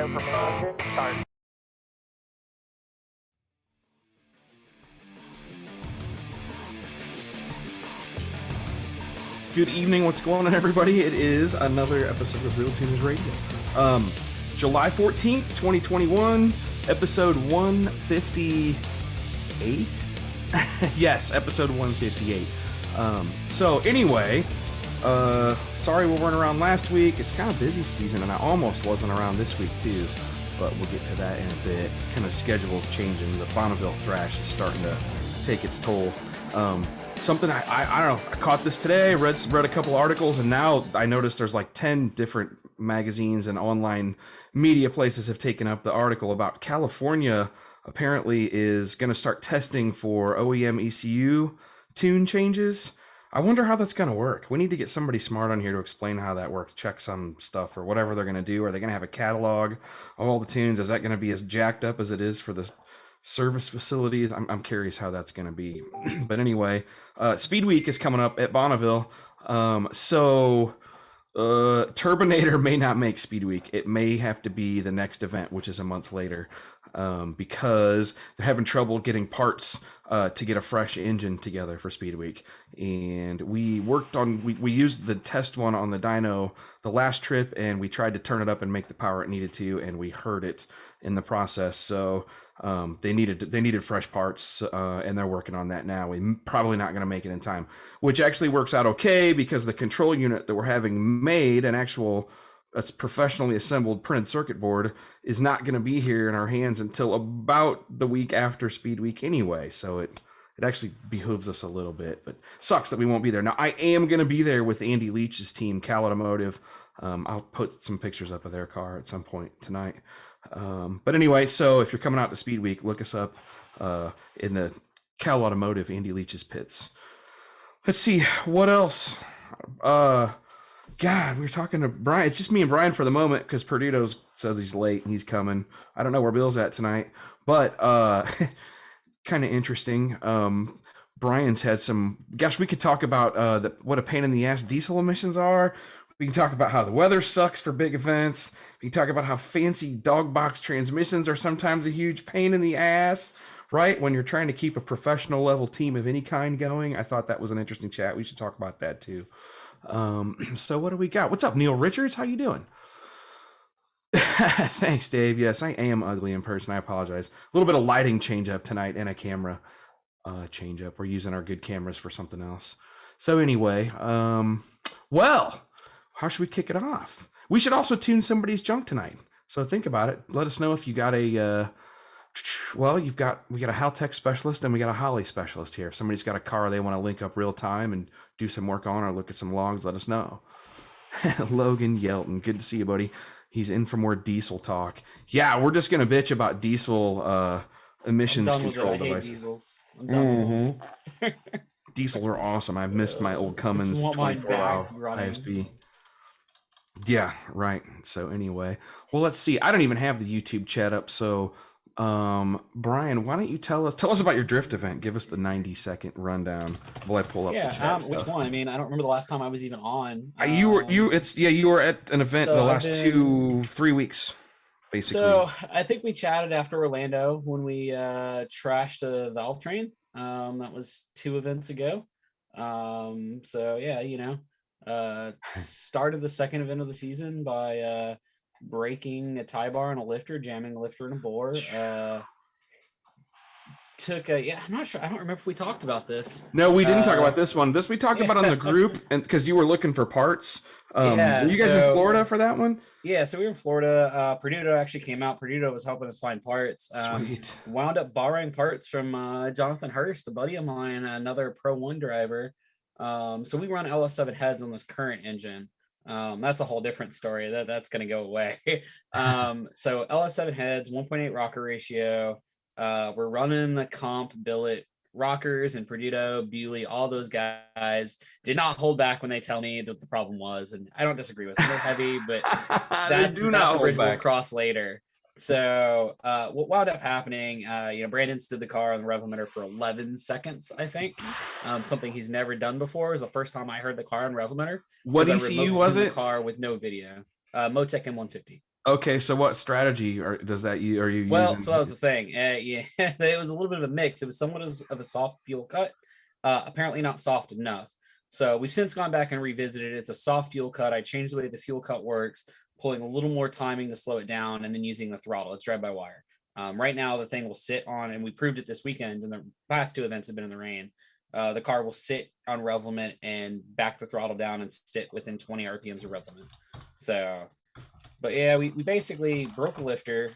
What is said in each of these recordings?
show for main engine, start. Good evening, what's going on, everybody? It is another episode of RealTuners Radio. July 14th, 2021, episode 158? Yes, episode 158. So anyway, sorry we weren't around last week. It's kind of busy season, and I almost wasn't around this week too, but we'll get to that in a bit. Kind of schedule's changing. The Bonneville thrash is starting to take its toll. Something I don't know, I caught this today, read a couple articles, and now I noticed there's like 10 different magazines and online media places have taken up the article about California apparently is going to start testing for OEM ECU tune changes. I wonder how that's going to work. We need to get somebody smart on here to explain how that works, check some stuff or whatever they're going to do. Are they going to have a catalog of all the tunes? Is that going to be as jacked up as it is for the service facilities? I'm curious how that's going to be. But anyway, Speed Week is coming up at Bonneville. So Turbinator may not make Speed Week. It may have to be the next event, which is a month later, because they're having trouble getting parts to get a fresh engine together for Speed Week. And we worked on, we used the test one on the dyno the last trip, and we tried to turn it up and make the power it needed to, and we hurt it in the process. So they needed fresh parts, and they're working on that now. We're probably not going to make it in time, which actually works out okay because the control unit that we're having made, an actual that's professionally assembled printed circuit board, is not going to be here in our hands until about the week after Speed Week anyway. So it actually behooves us a little bit, but sucks that we won't be there. Now I am going to be there with Andy Leach's team, Cal Automotive. I'll put some pictures up of their car at some point tonight. But anyway, so if you're coming out to Speed Week, look us up in the Cal Automotive, Andy Leach's pits. Let's see, what else? God, we were talking to Brian. It's just me and Brian for the moment because Perduto says he's late and he's coming. I don't know where Bill's at tonight, but kind of interesting. Brian's had some, gosh, we could talk about what a pain in the ass diesel emissions are. We can talk about how the weather sucks for big events. We can talk about how fancy dog box transmissions are sometimes a huge pain in the ass, right? When you're trying to keep a professional level team of any kind going. I thought that was an interesting chat. We should talk about that too. So what do we got? What's up, Neil Richards? How you doing? Thanks, Dave. Yes, I am ugly in person. I apologize. A little bit of lighting change up tonight and a camera change up. We're using our good cameras for something else. So anyway, well, how should we kick it off? We should also tune somebody's junk tonight. So think about it. Let us know if you got a, we got a Haltech specialist and we got a Holly specialist here. If somebody's got a car they want to link up real time and do some work on or look at some logs, let us know. Logan Yelton, good to see you, buddy. He's in for more diesel talk. Yeah, we're just going to bitch about diesel emissions control devices. Diesel are awesome. I've missed my old Cummins 24-hour ISB. Yeah, right. So anyway, well, let's see. I don't even have the YouTube chat up. So, Brian, why don't you tell us about your drift event? Give us the 90-second rundown while I pull up the chat which one? I mean, I don't remember the last time I was even on. You were at an event the last 2-3 weeks, basically. So I think we chatted after Orlando when we trashed a valve train. That was 2 events ago. So yeah, started the second event of the season by breaking a tie bar and a lifter, jamming a lifter and a bore. I'm not sure. I don't remember if we talked about this. No, we didn't talk about this one. This we talked about on the group, and because you were looking for parts. Were you guys in Florida for that one? Yeah, so we were in Florida. Perduto actually came out. Perduto was helping us find parts. Sweet. Wound up borrowing parts from Jonathan Hurst, a buddy of mine, another Pro 1 driver. So we run LS7 heads on this current engine. That's a whole different story. That's going to go away. So LS7 heads, 1.8 rocker ratio. We're running the comp billet rockers, and Perduto, Bewley, all those guys did not hold back when they tell me that the problem was, and I don't disagree with them. They're heavy, but that's a bridge we'll cross later. So what wound up happening, Brandon stood the car on the rev limiter for 11 seconds, I think. Something he's never done before. It was the first time I heard the car on rev limiter. What ECU was it? The car with no video. Motec M150. Okay, so what strategy does that are you Well, using? so that was the thing. Yeah, it was a little bit of a mix. It was somewhat of a soft fuel cut, apparently not soft enough. So we've since gone back and revisited it. It's a soft fuel cut. I changed the way the fuel cut works, pulling a little more timing to slow it down, and then using the throttle. It's drive by wire. Right now, the thing will sit on, and we proved it this weekend. And the past two events have been in the rain. The car will sit on revelement and back the throttle down and sit within 20 RPMs of revelement. So but yeah, we basically broke a lifter,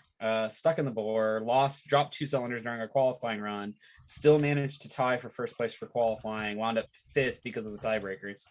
stuck in the bore, dropped 2 cylinders during our qualifying run, still managed to tie for first place for qualifying, wound up 5th because of the tiebreakers.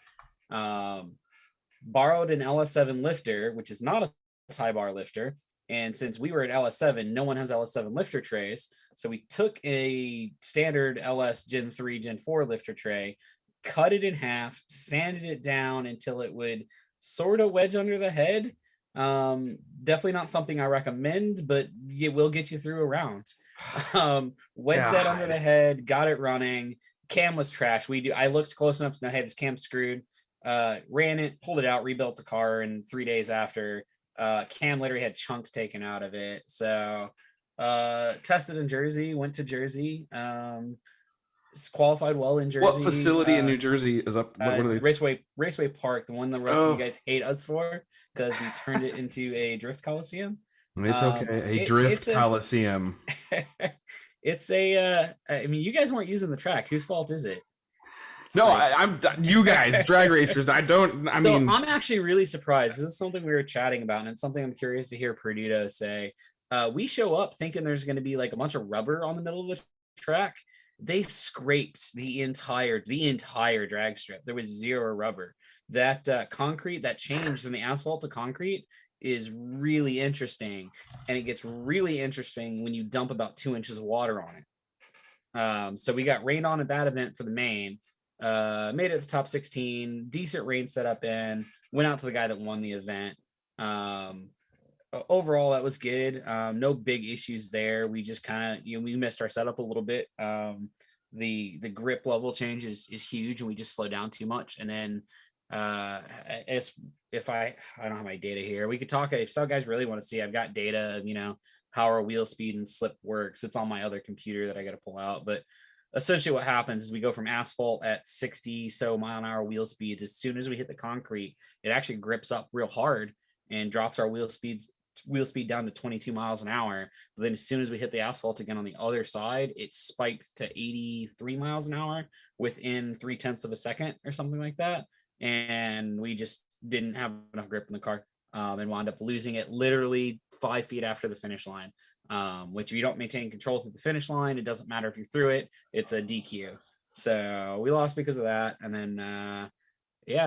Borrowed an LS7 lifter, which is not a tie bar lifter. And since we were at LS7, no one has LS7 lifter trays. So we took a standard LS Gen 3, Gen 4 lifter tray, cut it in half, sanded it down until it would sort of wedge under the head. Definitely not something I recommend, but it will get you through a round. Wedged that under the head, got it running. Cam was trash. I looked close enough to know, hey, this cam's screwed. Ran it, pulled it out, rebuilt the car, and 3 days after, Cam literally had chunks taken out of it. So tested in Jersey, went to Jersey, qualified well in Jersey. What facility in New Jersey is up? What are they? Raceway Park, the one the rest of you guys hate us for because we turned it into a drift coliseum. It's okay, a drift coliseum. It's I mean, you guys weren't using the track. Whose fault is it? No, I'm you guys, drag racers. I mean, I'm actually really surprised. This is something we were chatting about, and it's something I'm curious to hear Perduto say. We show up thinking there's going to be like a bunch of rubber on the middle of the track. They scraped the entire drag strip. There was zero rubber. That concrete, that change from the asphalt to concrete is really interesting, and it gets really interesting when you dump about 2 inches of water on it. So we got rained on at that event for the main. Made it to the top 16, decent rain setup in, went out to the guy that won the event. Overall, that was good. No big issues there. We just kind of, we missed our setup a little bit. The grip level change is huge, and we just slowed down too much. And then if I don't have my data here, we could talk. If some guys really want to see, I've got data of, how our wheel speed and slip works. It's on my other computer that I got to pull out. But essentially what happens is we go from asphalt at 60 so mile an hour wheel speeds. As soon as we hit the concrete, it actually grips up real hard and drops our wheel speed down to 22 miles an hour. But then as soon as we hit the asphalt again on the other side, it spiked to 83 miles an hour within 0.3 of a second or something like that. And we just didn't have enough grip in the car, and wound up losing it literally 5 feet after the finish line. Which if you don't maintain control through the finish line, it doesn't matter if you're through it, it's a DQ. So we lost because of that. And then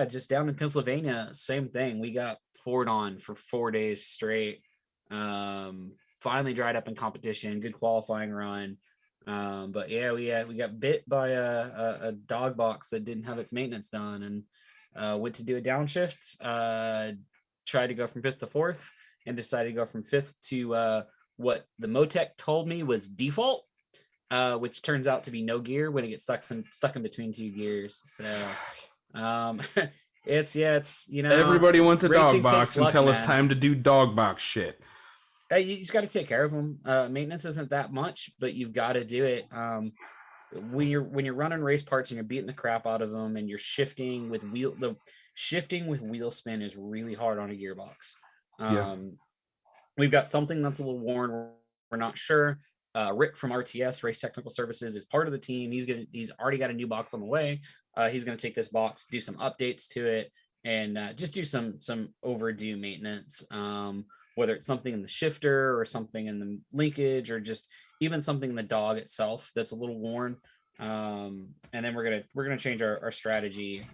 just down in Pennsylvania, same thing. We got poured on for 4 days straight. Finally dried up in competition, good qualifying run. But yeah, we got bit by a dog box that didn't have its maintenance done, and went to do a downshift, tried to go from 5th to 4th, and decided to go from 5th to what the Motec told me was default, which turns out to be no gear when it gets stuck in between 2 gears. So it's everybody wants a dog box until it's time to do dog box shit. You just got to take care of them. Maintenance isn't that much, but you've got to do it. When you're running race parts and you're beating the crap out of them, and you're shifting with wheel spin is really hard on a gearbox. We've got something that's a little worn. We're not sure. Rick from RTS Race Technical Services is part of the team. He's already got a new box on the way. He's going to take this box, do some updates to it, and just do some overdue maintenance. Whether it's something in the shifter or something in the linkage, or just even something in the dog itself that's a little worn. And then we're gonna change our strategy.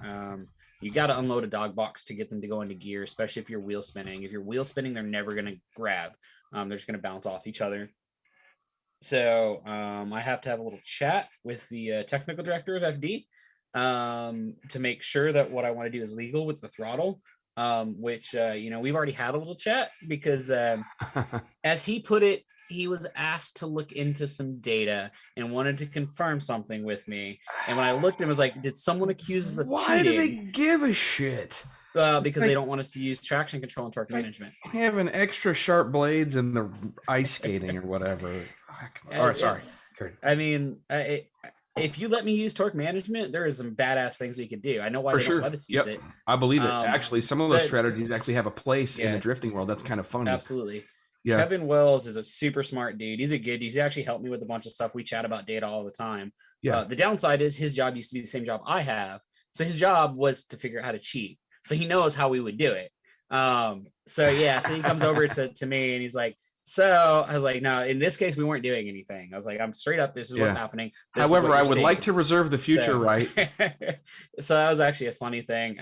You got to unload a dog box to get them to go into gear, especially if you're wheel spinning. If you're wheel spinning, they're never going to grab. They're just going to bounce off each other. So I have to have a little chat with the technical director of FD to make sure that what I want to do is legal with the throttle, which, we've already had a little chat because as he put it, he was asked to look into some data and wanted to confirm something with me. And when I looked at him, I was like, did someone accuse us of cheating? Why do they give a shit? Because they don't want us to use traction control and torque management. Having extra sharp blades in the ice skating or whatever. All right, sorry. I mean, if you let me use torque management, there is some badass things we could do. I know why they don't let us use it. I believe it. Actually, some of those strategies actually have a place in the drifting world. That's kind of funny. Absolutely. Yeah. Kevin Wells is a super smart dude. He's a good dude. He's actually helped me with a bunch of stuff. We chat about data all the time. Yeah. The downside is his job used to be the same job I have. So his job was to figure out how to cheat. So he knows how we would do it. So he comes over to me and he's like, so I was like, no, in this case, we weren't doing anything. I was like, I'm straight up. This is what's happening. However, I would like to reserve the future right. So that was actually a funny thing.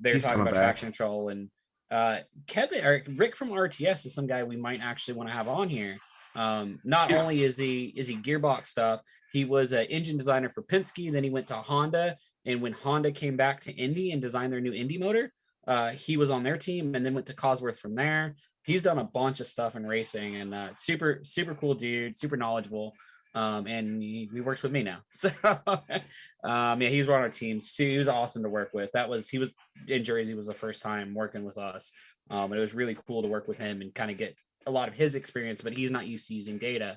They were talking about traction control, and Rick from RTS is some guy we might actually want to have on here. Not only is he gearbox stuff, he was an engine designer for Penske. Then he went to Honda, and when Honda came back to Indy and designed their new Indy motor, he was on their team, and then went to Cosworth from there. He's done a bunch of stuff in racing, and super cool dude, super knowledgeable. And he works with me now. So he's on our team. He was awesome to work with. He was in Jersey, was the first time working with us. And it was really cool to work with him and kind of get a lot of his experience, but he's not used to using data.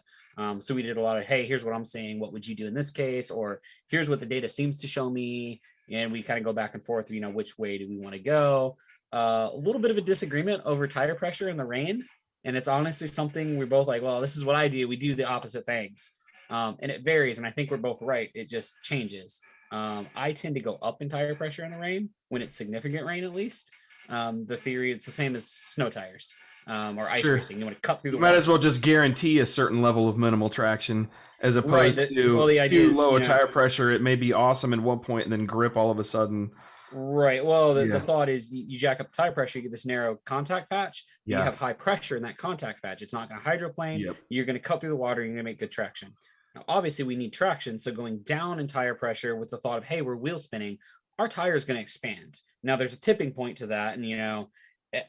So we did a lot of, hey, here's what I'm saying. What would you do in this case? Or here's what the data seems to show me. And we kind of go back and forth, which way do we want to go? A little bit of a disagreement over tire pressure in the rain. And it's honestly something we're both like, well, this is what I do. We do the opposite things. And it varies. And I think we're both right. It just changes. I tend to go up in tire pressure in the rain when it's significant rain, at least. The theory, it's the same as snow tires or ice racing. You want to cut through the water. Might as well just guarantee a certain level of minimal traction as opposed to too low a tire pressure. It may be awesome at one point and then grip all of a sudden. Right. Well, the thought is you jack up tire pressure, you get this narrow contact patch. You have high pressure in that contact patch. It's not going to hydroplane. You're going to cut through the water. You're going to make good traction. Now, obviously, we need traction. So going down in tire pressure with the thought of, hey, we're wheel spinning, our tire is going to expand. Now, there's a tipping point to that. And,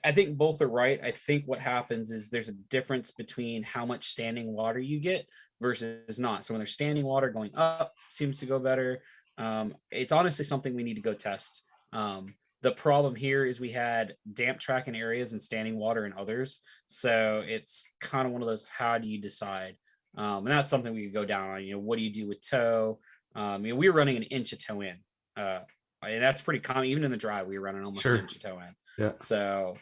I think both are right. I think what happens is there's a difference between how much standing water you get versus not. So when there's standing water, going up seems to go better. It's honestly something we need to go test. The problem here is we had damp track in areas and standing water in others. So it's kind of one of those, how do you decide? And that's something we could go down on. What do you do with toe? We were running an inch of toe in. And that's pretty common. Even in the dry, we were running almost an inch of toe in. Yeah. So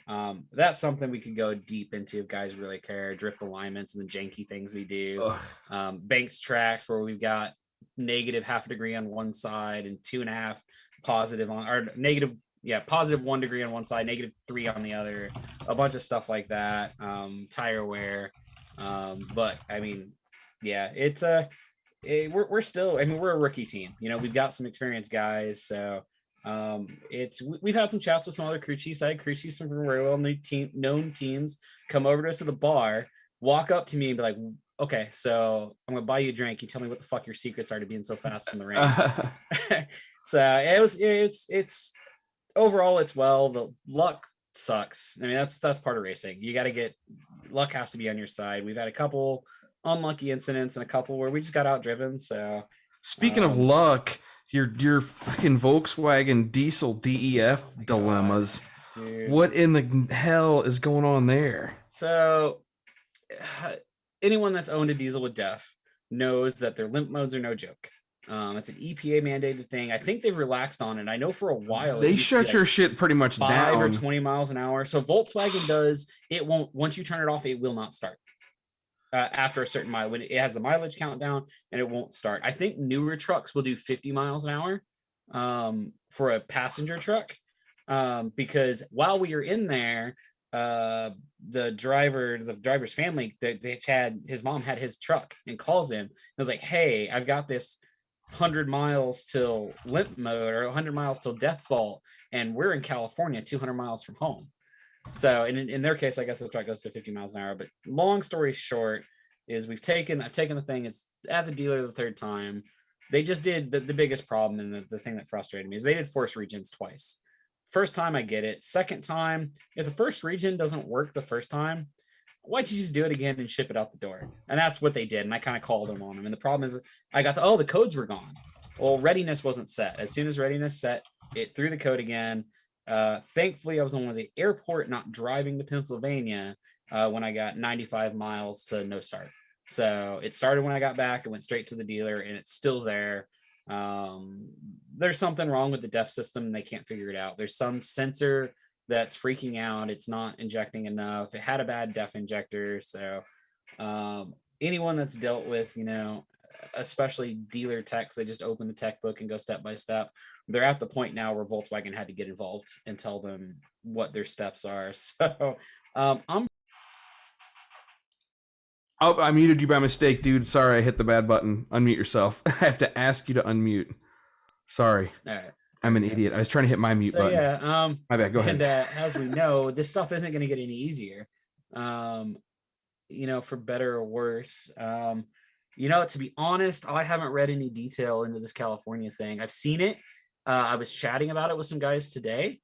that's something we could go deep into if guys really care. Drift alignments and the janky things we do. Banked tracks where we've got negative half a degree on one side and 2.5 positive on, or negative, positive 1 degree on one side, -3 on the other, a bunch of stuff like that. Tire wear. But I mean, it's we're still, we're a rookie team. We've got some experienced guys. So we've had some chats with some other crew chiefs. I had crew chiefs from very well known teams come over to us at the bar, walk up to me and be like, okay, so I'm gonna buy you a drink. You tell me what the fuck your secrets are to being so fast in the rain. So it's overall it's well. The luck sucks. That's part of racing. You got to get luck, has to be on your side. We've had a couple unlucky incidents and a couple where we just got outdriven. So speaking of luck, your fucking Volkswagen diesel DEF dilemmas. Dude. What in the hell is going on there? So anyone that's owned a diesel with DEF knows that their limp modes are no joke. It's an EPA mandated thing. I think they've relaxed on it. I know for a while they shut your shit pretty much 5 down. or 20 miles an hour. So Volkswagen does, it won't, once you turn it off, it will not start after a certain mile. When it has the mileage countdown, and it won't start. I think newer trucks will do 50 miles an hour for a passenger truck, because while we were in there, the driver's family, his mom had his truck and calls him and was like, hey, I've got this 100 miles till limp mode or 100 miles till death fault, and we're in California 200 miles from home. So in their case, I guess the truck goes to 50 miles an hour. But long story short is I've taken the thing. It's at the dealer the third time. They just did the biggest problem, and the thing that frustrated me is they did force regens twice. First time, I get it. Second time, if the first regen doesn't work the first time, why'd you just do it again and ship it out the door? And that's what they did. And I kind of called them on them. And the problem is I got the codes were gone. Well, readiness wasn't set. As soon as readiness set, it threw the code again. Thankfully, I was on the airport, not driving to Pennsylvania when I got 95 miles to no start. So it started when I got back. It went straight to the dealer, and it's still there. There's something wrong with the DEF system, and they can't figure it out. There's some sensor that's freaking out. It's not injecting enough. It had a bad DEF injector. So anyone that's dealt with, especially dealer techs, they just open the tech book and go step by step. They're at the point now where Volkswagen had to get involved and tell them what their steps are. So Oh, I muted you by mistake, dude. Sorry, I hit the bad button. Unmute yourself. I have to ask you to unmute. Sorry. All right. I'm an idiot. I was trying to hit my mute button. Yeah. My bad. Go ahead. And as we know, this stuff isn't going to get any easier. For better or worse. To be honest, I haven't read any detail into this California thing. I've seen it. I was chatting about it with some guys today.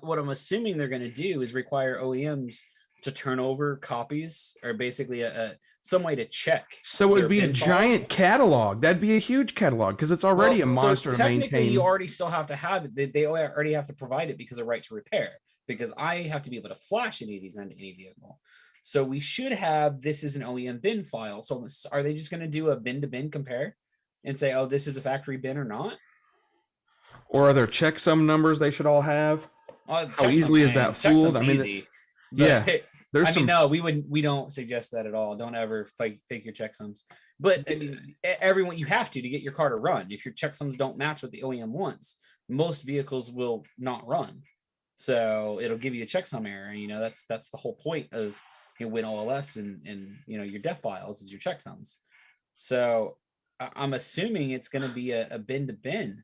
What I'm assuming they're going to do is require OEMs to turn over copies, or basically some way to check. So it would be a giant catalog. That'd be a huge catalog because it's already a monster to maintain. Technically, you already still have to have it. They already have to provide it because of right to repair. Because I have to be able to flash any of these onto any vehicle. So we should have this is an OEM bin file. So are they just going to do a bin to bin compare and say, oh, this is a factory bin or not? Or are there checksum numbers they should all have? How easily is that fooled? I mean, easy, yeah. No, we don't suggest that at all. Don't ever fake your checksums. But I mean, everyone, you have to get your car to run. If your checksums don't match what the OEM wants, most vehicles will not run. So it'll give you a checksum error. That's the whole point of Win OLS and your DEF files is your checksums. So I'm assuming it's going to be a bin to bin.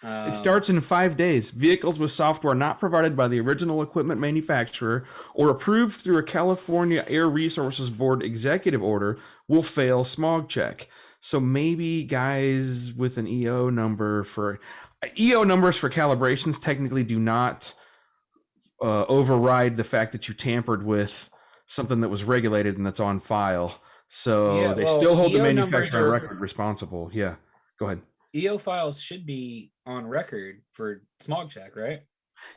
It starts in 5 days. Vehicles with software not provided by the original equipment manufacturer or approved through a California Air Resources Board executive order will fail smog check. So maybe guys with an EO number for numbers for calibrations technically do not override the fact that you tampered with something that was regulated and that's on file. So they still hold the manufacturer record responsible. Yeah, go ahead. EO files should be on record for smog check, right?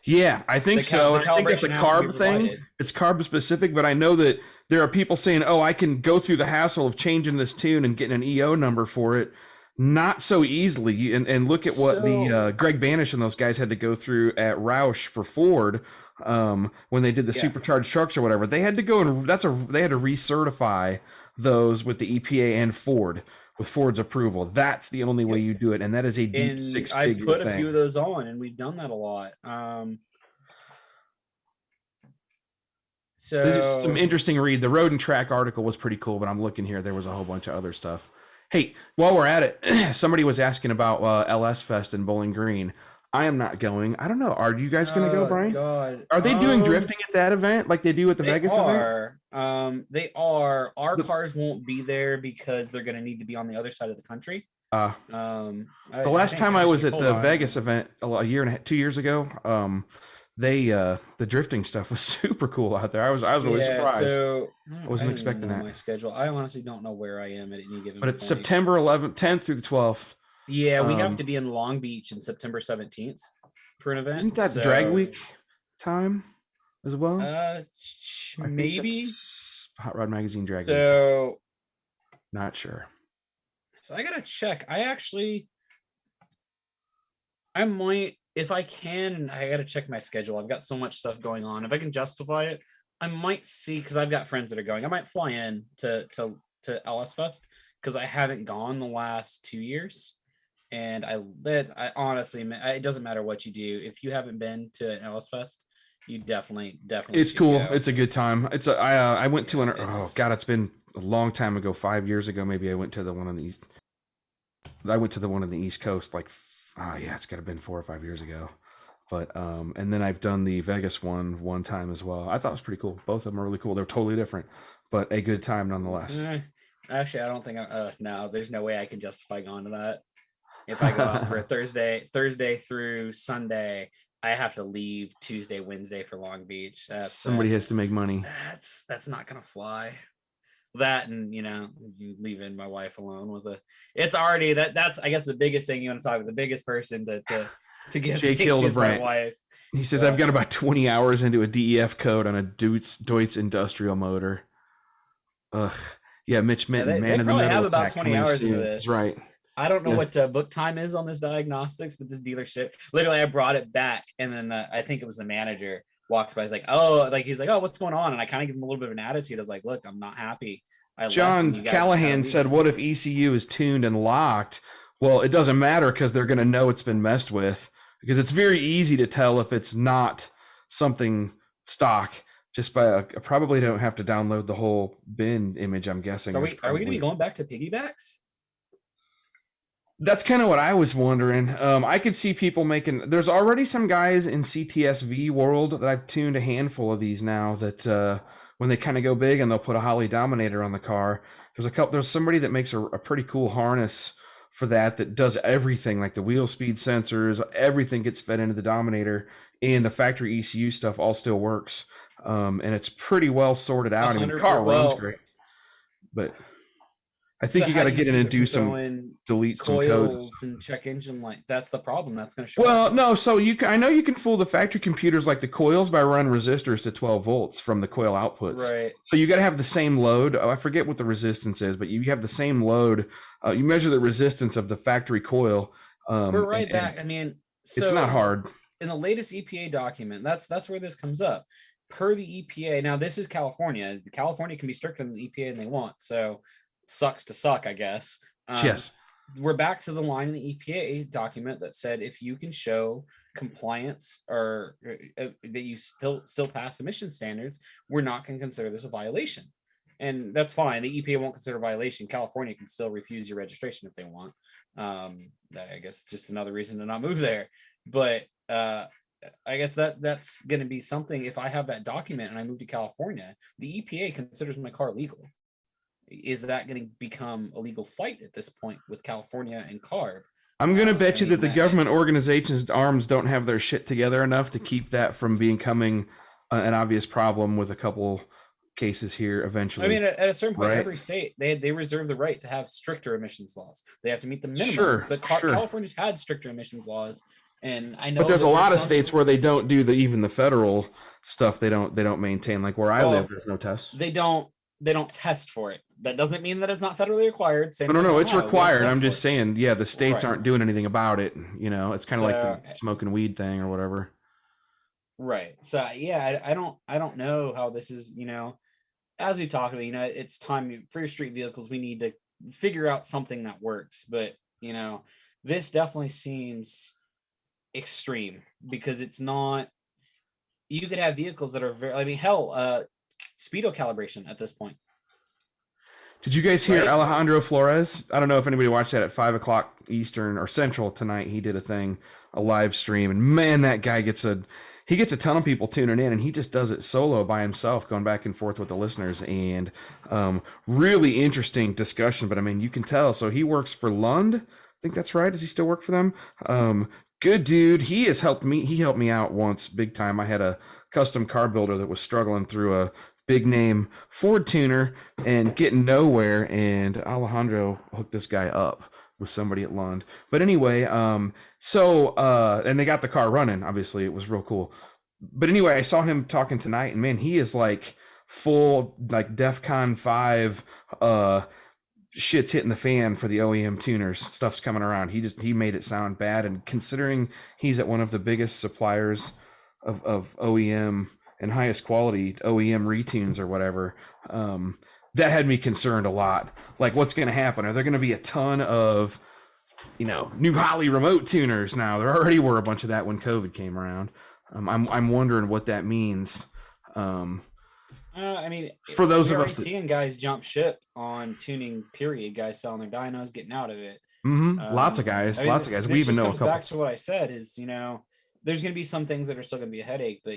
Yeah, I think so. I think it's a carb thing. It's carb specific, but I know that there are people saying, oh, I can go through the hassle of changing this tune and getting an EO number for it. Not so easily. And look at what the Greg Banish and those guys had to go through at Roush for Ford when they did the supercharged trucks or whatever. They had to go and they had to recertify those with the EPA and Ford. With Ford's approval, that's the only way you do it, and that is a deep six-figure thing. I put a few of those on, and we've done that a lot. So this is some interesting read. The Road and Track article was pretty cool, but I'm looking here. There was a whole bunch of other stuff. Hey, while we're at it, somebody was asking about LS Fest in Bowling Green. I am not going. I don't know. Are you guys going to go, Brian? God. Are they doing drifting at that event like they do at the Vegas event? They are. Our cars won't be there because they're going to need to be on the other side of the country. The last time I was at the Vegas event a year and 2 years ago, the drifting stuff was super cool out there. I was really surprised. So I wasn't expecting that. My schedule. I honestly don't know where I am at any given. But it's September 11th, 10th through the 12th. Yeah, we have to be in Long Beach in September 17th for an event. Isn't that drag week time as well? Maybe. Hot Rod Magazine drag week. So not sure. So I gotta check. I might, if I can, I gotta check my schedule. I've got so much stuff going on. If I can justify it, I might see, because I've got friends that are going. I might fly in to LS Fest because I haven't gone the last 2 years. And I honestly, it doesn't matter what you do. If you haven't been to an LS Fest, you definitely. It's cool. Go. It's a good time. I went to it's been a long time ago, 5 years ago. Maybe I went to the one on the East. I went to the one on the East Coast, it's got to have been 4 or 5 years ago. But and then I've done the Vegas one time as well. I thought it was pretty cool. Both of them are really cool. They're totally different, but a good time nonetheless. Actually, I don't think no, there's no way I can justify going to that. If I go out for a Thursday through Sunday, I have to leave Tuesday, Wednesday for Long Beach. Somebody has to make money. That's not gonna fly. that, and you leaving my wife alone with it's already that's I guess the biggest thing you want to talk about. The biggest person to give Jake things is my Hildebrand. wife. He says, I've got about 20 hours into a DEF code on a Deutz industrial motor. Ugh. Yeah, Mitch Minton, they man of the probably have metal about attack 20 coming hours into soon. this. That's right. I don't know Yeah. what book time is on this diagnostics, but this dealership, literally, I brought it back, and then I think it was the manager walks by. He's like, "Oh, what's going on?" And I kind of give him a little bit of an attitude. I was like, "Look, I'm not happy. I left and you John guys Callahan said, what if ECU is tuned and locked? Well, it doesn't matter because they're going to know it's been messed with, because it's very easy to tell if it's not something stock just by I probably don't have to download the whole bin image, I'm guessing. Are we going to be going back to piggybacks? That's kind of what I was wondering. I could see people making. There's already some guys in CTSV world that I've tuned a handful of these now. That when they kind of go big and they'll put a Holley Dominator on the car. There's somebody that makes a pretty cool harness for that does everything, like the wheel speed sensors. Everything gets fed into the Dominator, and the factory ECU stuff all still works. And it's pretty well sorted out. I mean, the car runs great, but I think you got to get in and do some delete some codes and check engine light. That's the problem. That's going to show. Well, no. So I know you can fool the factory computers like the coils by running resistors to 12 volts from the coil outputs. Right. So you got to have the same load. I forget what the resistance is, but you have the same load. You measure the resistance of the factory coil. We're right back. I mean, it's not hard. In the latest EPA document, that's where this comes up. Per the EPA, now this is California. California can be stricter than the EPA than they want. So sucks to suck, I guess. Yes. We're back to the line in the EPA document that said if you can show compliance or that you still pass emission standards, we're not going to consider this a violation. And that's fine. The EPA won't consider a violation. California can still refuse your registration if they want. I guess just another reason to not move there. But I guess that's going to be something. If I have that document and I move to California, the EPA considers my car legal. Is that going to become a legal fight at this point with California and CARB? I'm going to bet you that the government organizations' arms don't have their shit together enough to keep that from becoming an obvious problem with a couple cases here eventually. I mean, at a certain point, every state, they reserve the right to have stricter emissions laws. They have to meet the minimum. Sure, but California's had stricter emissions laws. And I know, but there's a lot of states where they don't do even the federal stuff. They don't maintain. Like where I live, there's no tests. They don't test for it. That doesn't mean that it's not federally required. No, it's required. I'm just saying, yeah, the states aren't doing anything about it. It's kind of like the smoking weed thing or whatever. Right. So yeah, I don't know how this is. As we talk about, it's time for your street vehicles. We need to figure out something that works. But this definitely seems extreme because it's not. You could have vehicles that are very. I mean, hell, speedo calibration at this point. Did you guys hear Alejandro Flores? I don't know if anybody watched that at 5:00 Eastern or Central tonight. He did a live stream, and man, that guy gets a ton of people tuning in, and he just does it solo by himself, going back and forth with the listeners, and really interesting discussion. But I mean, you can tell. So he works for Lund. I think that's right. Does he still work for them? Good dude. He has helped me. He helped me out once, big time. I had a custom car builder that was struggling through a big name Ford tuner and getting nowhere, and Alejandro hooked this guy up with somebody at Lund. But anyway, and they got the car running. Obviously, it was real cool. But anyway, I saw him talking tonight, and man, he is like full like DEFCON 5 shit's hitting the fan for the OEM tuners. Stuff's coming around. He made it sound bad, and considering he's at one of the biggest suppliers of OEM and highest quality OEM retunes or whatever, that had me concerned a lot. Like, what's going to happen? Are there going to be a ton of, new Holley remote tuners now? There already were a bunch of that when COVID came around. I'm wondering what that means. I mean, for those of us seeing guys jump ship on tuning, period, guys selling their dynos, getting out of it. Lots of guys. We even know a couple. Back to what I said is, there's going to be some things that are still going to be a headache, but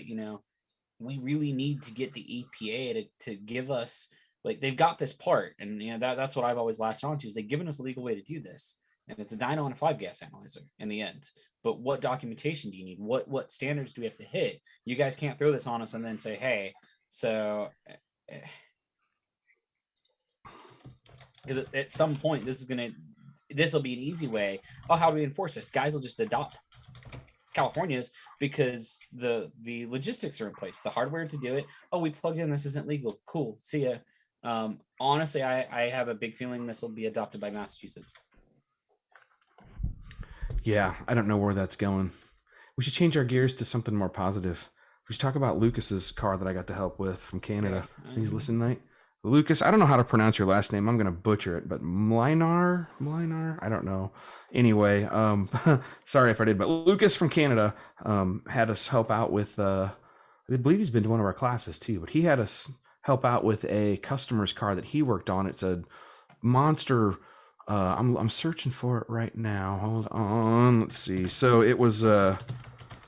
we really need to get the EPA to give us, like, they've got this part, and that's what I've always latched onto, is they've given us a legal way to do this, and it's a dyno and a 5-gas analyzer in the end. But what documentation do you need? What standards do we have to hit? You guys can't throw this on us and then say, hey, so because at some point this will be an easy way. Oh, how do we enforce this? Guys will just adopt California's because the logistics are in place, the hardware to do it. Oh, we plugged in, this isn't legal. Cool, see ya. Honestly, I have a big feeling this will be adopted by Massachusetts. Yeah, I don't know where that's going. We should change our gears to something more positive. We should talk about Lucas's car that I got to help with from Canada. Yeah. He's listening tonight. Lucas, I don't know how to pronounce your last name. I'm going to butcher it, but Mlinar, I don't know. Anyway, sorry if I did, but Lucas from Canada had us help out with, I believe he's been to one of our classes too, but he had us help out with a customer's car that he worked on. It's a monster. I'm searching for it right now. Hold on. Let's see. So it was a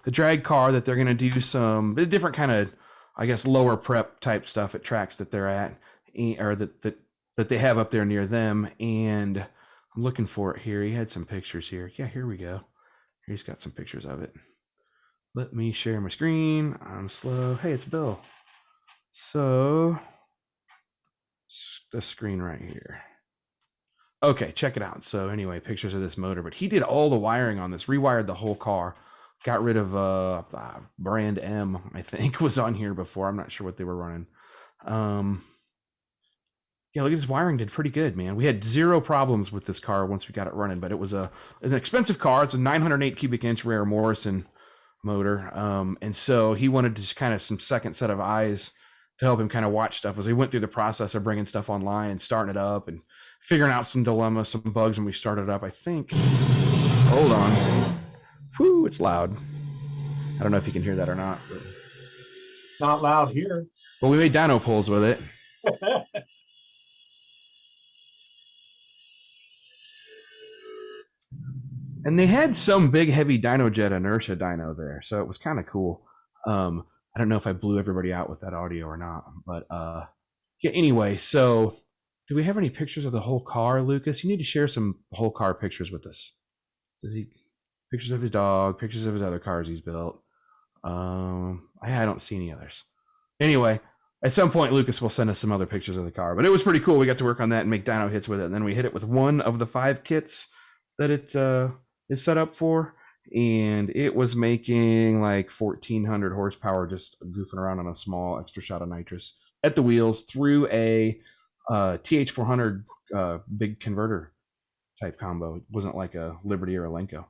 drag car that they're going to do some different kind of, I guess, lower prep type stuff at tracks that they're at, or that they have up there near them. And I'm looking for it here. He had some pictures here. Yeah, here we go. He's got some pictures of it. Let me share my screen. I'm slow. Hey, it's Bill. So the screen right here. Okay, check it out. So anyway, pictures of this motor, but he did all the wiring on this, rewired the whole car, got rid of brand M, I think was on here before. I'm not sure what they were running. Yeah, look at this wiring, did pretty good, man. We had zero problems with this car once we got it running, but it was an expensive car. It's a 908 cubic inch rare Morrison motor. And so he wanted just kind of some second set of eyes to help him kind of watch stuff as he went through the process of bringing stuff online and starting it up and figuring out some dilemmas, some bugs when we started it up. I think, hold on. Whew, it's loud. I don't know if you can hear that or not. But... Not loud here. Well, we made dyno pulls with it. And they had some big, heavy DynoJet inertia dyno there, so it was kind of cool. I don't know if I blew everybody out with that audio or not, but yeah. Anyway, so do we have any pictures of the whole car, Lucas? You need to share some whole car pictures with us. Does he? Pictures of his dog, pictures of his other cars he's built. I don't see any others. Anyway, at some point, Lucas will send us some other pictures of the car, but it was pretty cool. We got to work on that and make dyno hits with it, and then we hit it with one of the 5 kits that it is set up for, and it was making like 1,400 horsepower just goofing around on a small extra shot of nitrous at the wheels through a TH400 big converter type combo. It wasn't like a Liberty or a Lenko.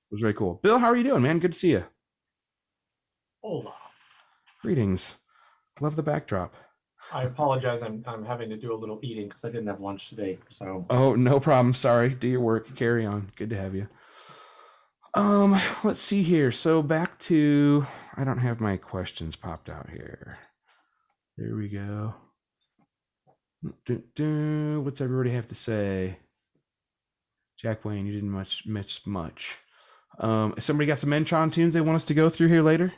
It was very cool. Bill, how are you doing, man? Good to see you. Hola. Greetings. Love the backdrop. I apologize. I'm having to do a little eating because I didn't have lunch today. So. Oh, no problem. Sorry. Do your work. Carry on. Good to have you. Let's see here. So back to, I don't have my questions popped out here. There we go. What's everybody have to say? Jack Wayne, you didn't miss much. If somebody got some Entron tunes they want us to go through here later?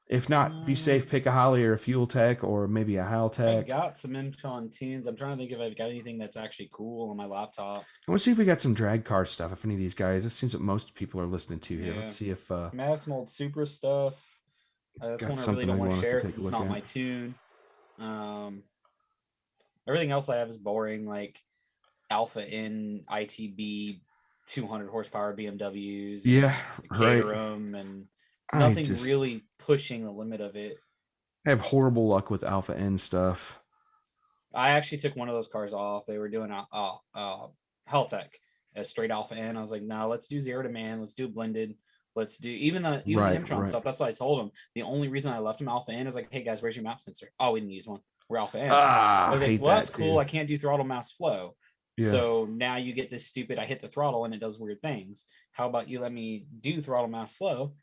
If not, be safe, pick a Holly or a Fuel Tech or maybe a Hal Tech. I've got some Entron tunes. I'm trying to think if I've got anything that's actually cool on my laptop. I want to see if we got some drag car stuff, if any of these guys. This seems what most people are listening to here. Yeah. Let's see if... I have some old Supra stuff. That's one I really don't want to share because it's not my tune. Everything else I have is boring, like Alpha N, ITB, 200 horsepower BMWs. Yeah, right. And nothing really pushing the limit of it. I have horrible luck with Alpha N stuff. I actually took one of those cars off. They were doing a Helltech as straight Alpha N. I was like, no, let's do 0 to man. Let's do blended. Let's do even the Imtron stuff. That's what I told them. The only reason I left them Alpha N is like, hey guys, where's your map sensor? Oh, we didn't use one. We're Alpha N. I was like, well, that's cool. I can't do throttle mass flow. Yeah. So now you get this stupid, I hit the throttle and it does weird things. How about you let me do throttle mass flow?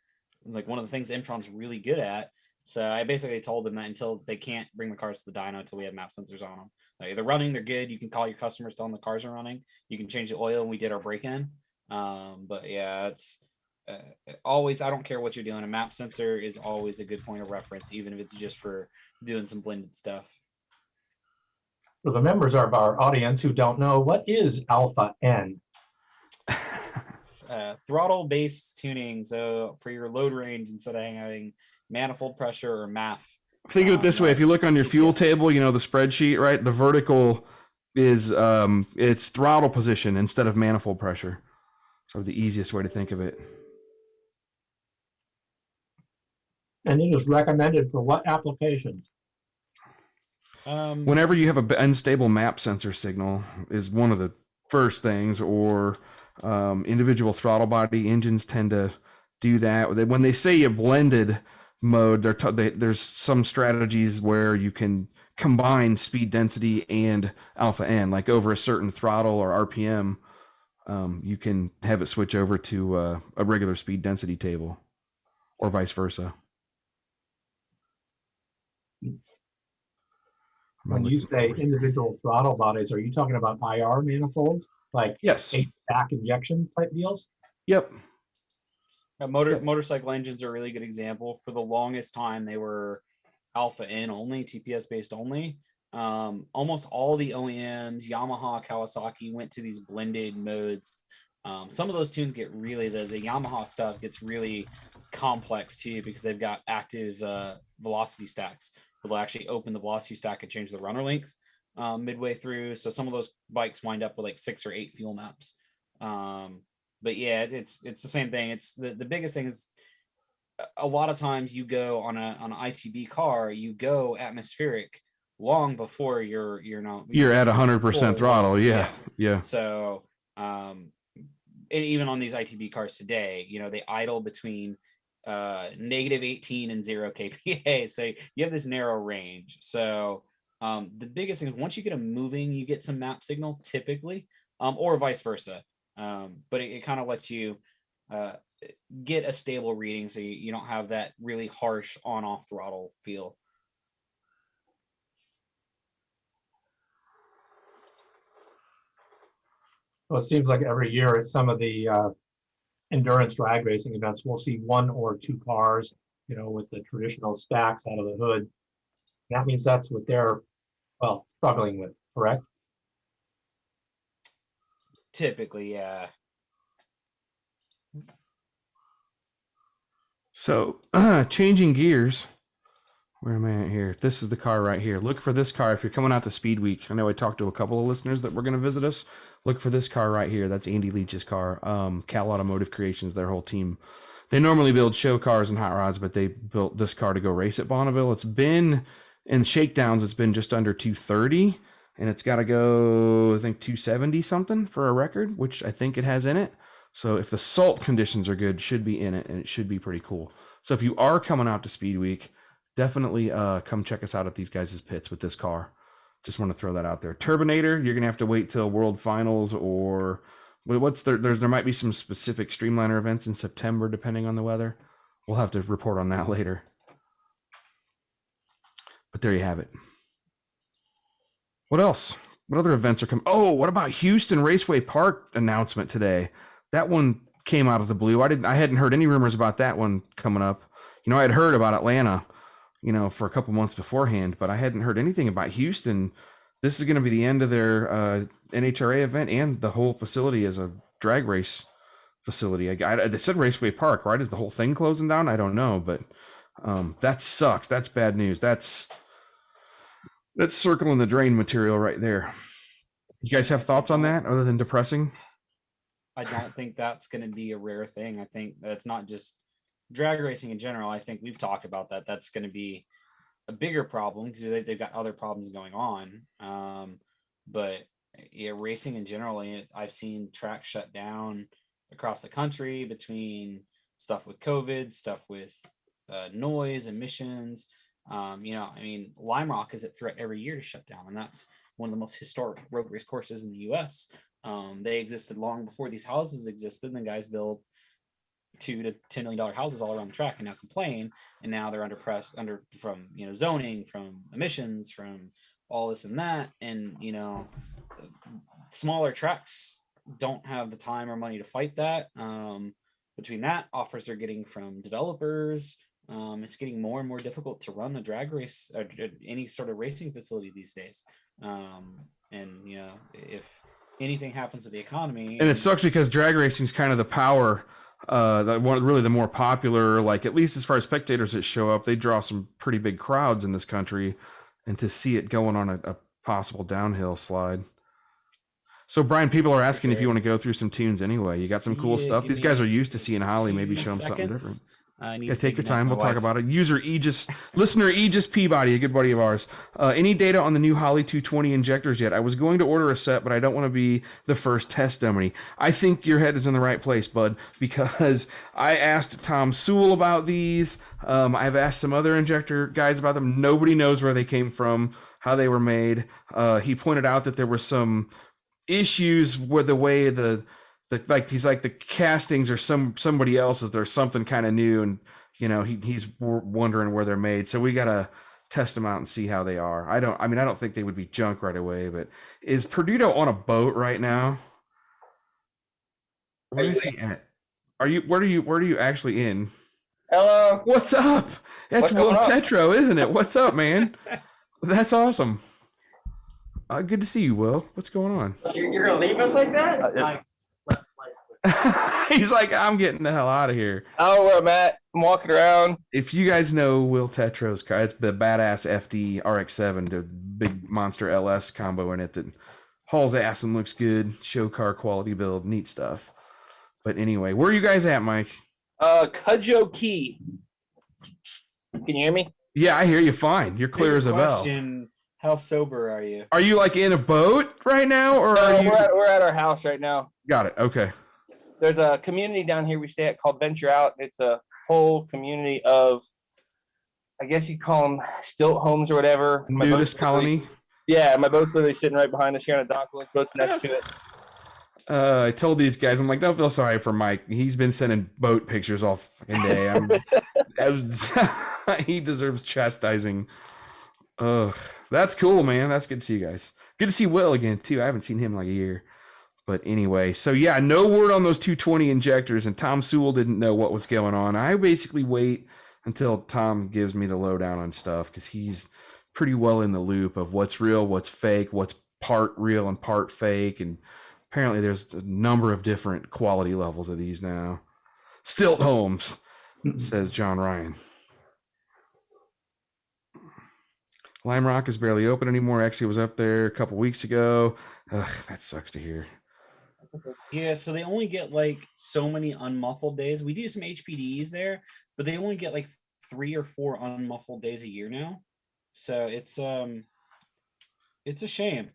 Like one of the things Imtron's really good at. So I basically told them that until they can't bring the cars to the dyno until we have map sensors on them. Like they're running, they're good. You can call your customers, tell them the cars are running. You can change the oil, and we did our break-in. But yeah, it's always, I don't care what you're doing. A map sensor is always a good point of reference, even if it's just for doing some blended stuff. For the members of our audience who don't know, what is Alpha N? Throttle-based tuning. So for your load range, instead of having manifold pressure or MAF. Think of it this way. If you look on your fuel table, you know, the spreadsheet, right? The vertical is it's throttle position instead of manifold pressure. Sort of the easiest way to think of it. And it is recommended for what applications? Whenever you have an unstable map sensor signal is one of the first things, or individual throttle body engines tend to do that. When they say a blended mode, there's some strategies where you can combine speed density and alpha N, like over a certain throttle or RPM, you can have it switch over to a regular speed density table, or vice versa. When you say individual throttle bodies, are you talking about IR manifolds, like yes, 8-stack injection type deals? Yep. Motorcycle engines are a really good example. For the longest time, they were alpha N only, TPS based only. Almost all the OEMs, Yamaha, Kawasaki, went to these blended modes. Some of those tunes get really, the Yamaha stuff gets really complex too, because they've got active velocity stacks. They'll actually open the velocity stack and change the runner length midway through. So some of those bikes wind up with like 6 or 8 fuel maps. But yeah, it's the same thing. It's the biggest thing is a lot of times you go on an ITB car, you go atmospheric long before you're at 100% throttle. Yeah. So even on these ITB cars today, they idle between negative 18 and 0 kPa. So you have this narrow range. So the biggest thing is once you get them moving, you get some map signal typically, or vice versa. But it kind of lets you get a stable reading, so you don't have that really harsh on-off throttle feel. Well, it seems like every year at some of the endurance drag racing events, we'll see 1 or 2 cars, with the traditional stacks out of the hood. That means that's what they're, struggling with, correct? Typically, yeah. So changing gears, where am I at here? This is the car right here. Look for this car if you're coming out to Speed Week. I know I talked to a couple of listeners that were going to visit us. Look for this car right here. That's Andy Leach's car. Cal Automotive Creations, their whole team. They normally build show cars and hot rods, but they built this car to go race at Bonneville. It's been, in shakedowns, it's been just under 230, and it's got to go, I think, 270 something for a record, which I think it has in it. So if the salt conditions are good, should be in it, and it should be pretty cool. So if you are coming out to Speed Week, definitely come check us out at these guys' pits with this car. Just want to throw that out there. Turbinator, you're going to have to wait till World Finals, or there might be some specific Streamliner events in September, depending on the weather. We'll have to report on that later. But there you have it. What else? What other events are coming? Oh, what about Houston Raceway Park announcement today? That one came out of the blue. I hadn't heard any rumors about that one coming up. I had heard about Atlanta, for a couple months beforehand, but I hadn't heard anything about Houston. This is going to be the end of their NHRA event and the whole facility as a drag race facility. They said Raceway Park, right? Is the whole thing closing down? I don't know, but that sucks. That's bad news. That's circling the drain material right there. You guys have thoughts on that other than depressing? I don't think that's going to be a rare thing. I think that's not just drag racing in general. I think we've talked about that. That's going to be a bigger problem because they've got other problems going on. But yeah, racing in general, I've seen tracks shut down across the country between stuff with COVID, stuff with noise, emissions. Lime Rock is at threat every year to shut down, and that's one of the most historic road race courses in the U.S. They existed long before these houses existed, and the guys built $2 to $10 million houses all around the track and now complain, and now they're from zoning, from emissions, from all this and that, and smaller tracks don't have the time or money to fight that. Between that, offers they're getting from developers, it's getting more and more difficult to run a drag race or any sort of racing facility these days. If anything happens with the economy, and it sucks because drag racing is kind of the power, really the more popular, like at least as far as spectators that show up, they draw some pretty big crowds in this country, and to see it going on a possible downhill slide, So Brian, people are asking if you want to go through some tunes anyway. You got some cool Yeah, stuff. give These guys me are used to seeing Holly. Maybe 2 show them something seconds. different. I need Yeah, to say take your goodnight to time. my We'll talk wife. about it. Listener Aegis Peabody, a good buddy of ours. Any data on the new Holly 220 injectors yet? I was going to order a set, but I don't want to be the first test dummy. I think your head is in the right place, bud, because I asked Tom Sewell about these. I've asked some other injector guys about them. Nobody knows where they came from, how they were made. He pointed out that there were some issues with the way the he's like the castings are somebody else's. There's something kind of new, and he's wondering where they're made. So we gotta test them out and see how they are. I don't think they would be junk right away. But is Perduto on a boat right now? Where is he at? Where are you actually in? Hello. What's up? That's What's Will going on? Tetro, isn't it? What's up, man? That's awesome. Good to see you, Will. What's going on? You're gonna leave us like that? He's like, I'm getting the hell out of here. Oh, where I'm at. I'm walking around. If you guys know Will Tetro's car, it's the badass FD RX-7, the big monster LS combo in it that hauls ass and looks good. Show car quality build, neat stuff. But anyway, where are you guys at, Mike? Cudjoe Key. Can you hear me? Yeah, I hear you fine. You're clear as a bell. Question, how sober are you? Are you like in a boat right now, or No, are you? we're at our house right now. Got it. Okay. There's a community down here we stay at called Venture Out. It's a whole community of, I guess you'd call them stilt homes or whatever. My Nudist boat's literally- colony. Yeah, my boat's literally sitting right behind us here on a dock. Those boats next to it. I told these guys, I'm like, don't feel sorry for Mike. He's been sending boat pictures all fucking day. He deserves chastising. That's cool, man. That's good to see you guys. Good to see Will again, too. I haven't seen him in like a year. But anyway, so yeah, no word on those 220 injectors, and Tom Sewell didn't know what was going on. I basically wait until Tom gives me the lowdown on stuff, because he's pretty well in the loop of what's real, what's fake, what's part real and part fake, and apparently there's a number of different quality levels of these now. Stilt homes, says John Ryan. Lime Rock is barely open anymore. Actually, it was up there a couple weeks ago. Ugh, that sucks to hear. Yeah, so they only get like so many unmuffled days. We do some HPDs there, but they only get like 3 or 4 unmuffled days a year now. So it's a shame.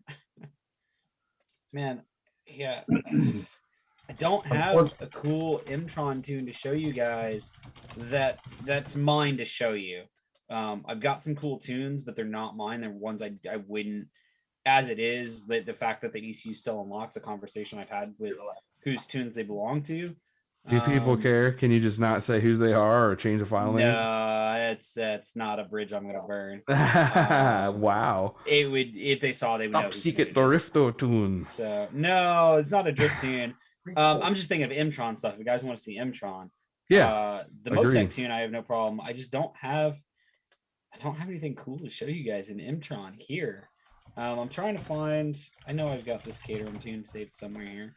Man, yeah. I don't have a cool Imtron tune to show you guys that's mine to show you. I've got some cool tunes, but they're not mine. They're ones I wouldn't, as it is, the fact that the ECU still unlocks a conversation I've had with whose tunes they belong to. Do people care? Can you just not say whose they are or change the file name? No, it's not a bridge I'm gonna burn. Wow. It would, if they saw, they would know. Top whose secret tune it is. Dorifto tune. So no, it's not a drift tune. I'm just thinking of Imtron stuff. If you guys want to see Imtron, Yeah. the agreed. Motec tune, I have no problem. I just don't have anything cool to show you guys in Imtron here. I'm trying to find. I know I've got this Caterham tune saved somewhere here,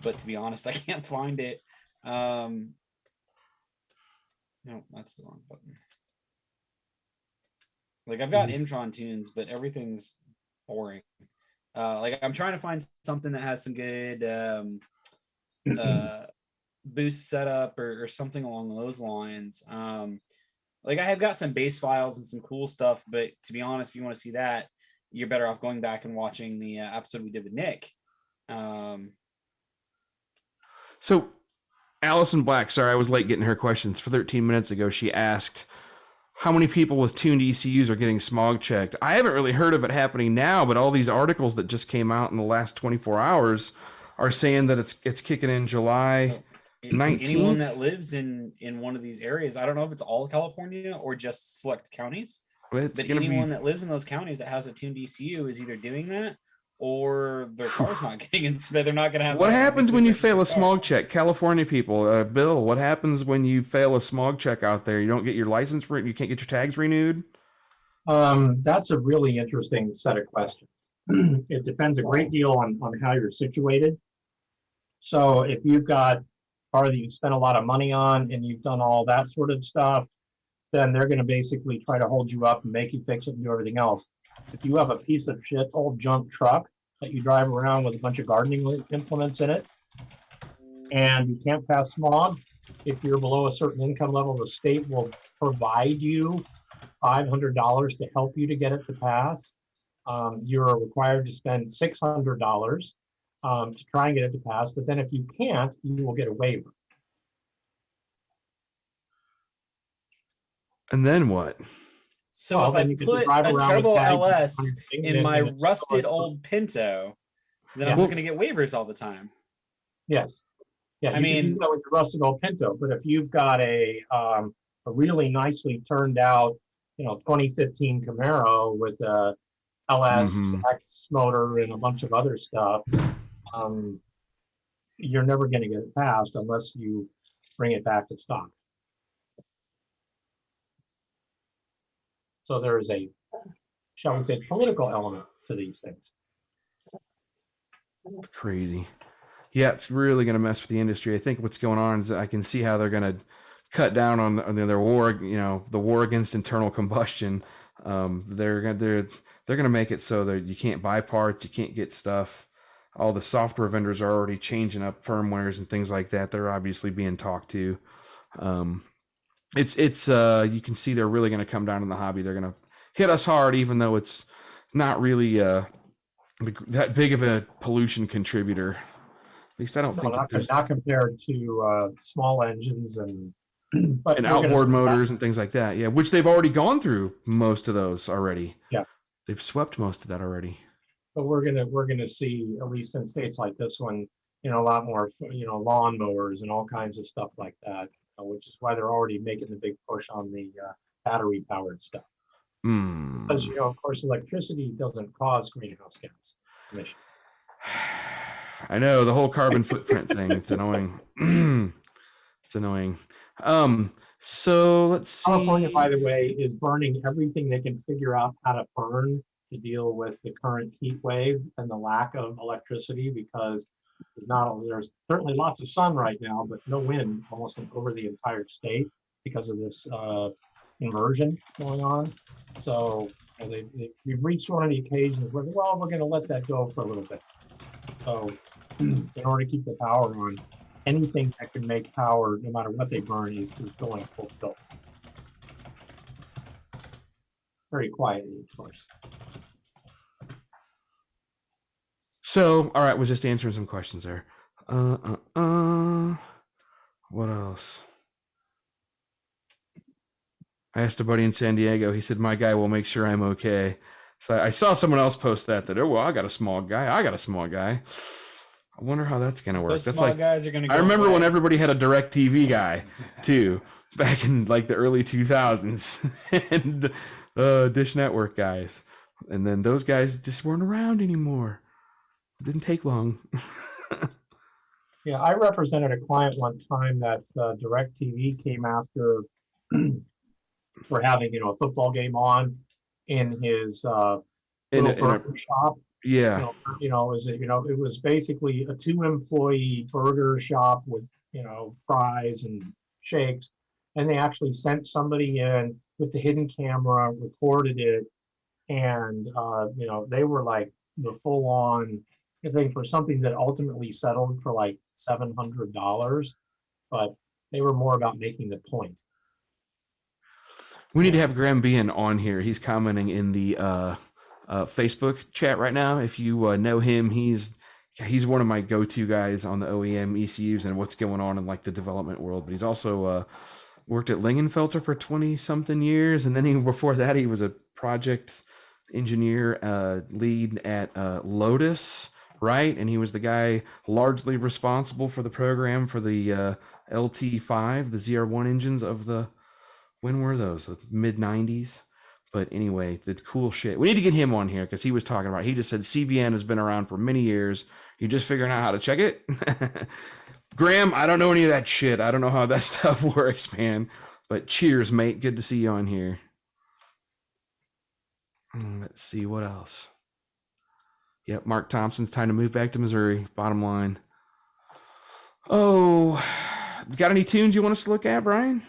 but to be honest, I can't find it. No, that's the wrong button. Like I've got Imtron tunes, but everything's boring. Like I'm trying to find something that has some good boost setup or something along those lines. Like I have got some bass files and some cool stuff, but to be honest, if you want to see that, you're better off going back and watching the episode we did with Nick. So Allison Black, sorry, I was late getting her questions. For 13 minutes ago, she asked how many people with tuned ECUs are getting smog checked. I haven't really heard of it happening now, but all these articles that just came out in the last 24 hours are saying that it's kicking in July 19th. Anyone that lives in one of these areas, I don't know if it's all California or just select counties, It's but gonna anyone be... that lives in those counties that has a tuned ECU is either doing that or their car's not getting inspected. They're not going to have. What happens when you fail a car. smog check? California people, Bill, what happens when you fail a smog check out there? You don't get your license for it. You can't get your tags renewed. That's a really interesting set of questions. It depends a great deal on how you're situated. So if you've got a car that you spent a lot of money on and you've done all that sort of stuff, then they're going to basically try to hold you up and make you fix it and do everything else. If you have a piece of shit old junk truck that you drive around with a bunch of gardening implements in it, and you can't pass smog. If you're below a certain income level, the state will provide you $500 to help you to get it to pass. You're required to spend $600 to try and get it to pass, but then if you can't, you will get a waiver. And then what? So Well, if I then you get to put drive a around with turbo bags of LS different things in my and it's rusted still- old Pinto, then Yeah. I'm just going to get waivers all the time. Yes. Yeah, I you can do mean- that with your rusted old Pinto, but if you've got a really nicely turned out, 2015 Camaro with a LS X motor and a bunch of other stuff, you're never going to get it passed unless you bring it back to stock. So there is a, shall we say, political element to these things. It's crazy. Yeah, it's really going to mess with the industry. I think what's going on is I can see how they're going to cut down on their war, the war against internal combustion. They're going to make it so that you can't buy parts, you can't get stuff. All the software vendors are already changing up firmwares and things like that. They're obviously being talked to. It's you can see they're really going to come down on the hobby. They're going to hit us hard, even though it's not really that big of a pollution contributor. At least I don't think not compared to small engines and and outboard motors and things like that. Yeah, which they've already gone through most of those already. Yeah, they've swept most of that already. But we're gonna see, at least in states like this one, a lot more lawn mowers and all kinds of stuff like that, which is why they're already making the big push on the battery powered stuff. Because of course electricity doesn't cause greenhouse gas emission. I know, the whole carbon footprint thing. It's annoying. It's annoying. So let's see. California, by the way, is burning everything they can figure out how to burn to deal with the current heat wave and the lack of electricity, because there's certainly lots of sun right now, but no wind almost over the entire state because of this inversion going on. So we've reached one of the occasions where, well, we're going to let that go for a little bit. So in order to keep the power on, anything that can make power, no matter what they burn, is going full tilt. Very quietly, of course. So, all right, was just answering some questions there. What else? I asked a buddy in San Diego. He said, my guy will make sure I'm okay. So I saw someone else post that, oh, well, I got a small guy. I wonder how that's going to work. Those that's small like, guys are going to go I remember away. when everybody had a direct TV guy too, back in like the early 2000s and Dish Network guys. And then those guys just weren't around anymore. It didn't take long. Yeah, I represented a client one time that DirecTV came after for having a football game on in his little burger shop. Yeah. It was basically a 2-employee burger shop with fries and shakes, and they actually sent somebody in with the hidden camera, recorded it, and they were like the full-on thing for something that ultimately settled for like $700, but they were more about making the point. We need to have Graham Bean on here. He's commenting in the Facebook chat right now. If you know him, he's one of my go-to guys on the OEM ECUs and what's going on in like the development world. But he's also worked at Lingenfelter for 20-something years, and then before that he was a project engineer lead at Lotus, right? And he was the guy largely responsible for the program for the LT5, the ZR1 engines of the, when were those? The mid-90s. But anyway, the cool shit. We need to get him on here because he was talking about, he just said CVN has been around for many years. You're just figuring out how to check it. Graham, I don't know any of that shit. I don't know how that stuff works, man. But cheers, mate. Good to see you on here. Let's see what else. Yep, Mark Thompson's time to move back to Missouri. Bottom line. Oh, got any tunes you want us to look at, Brian?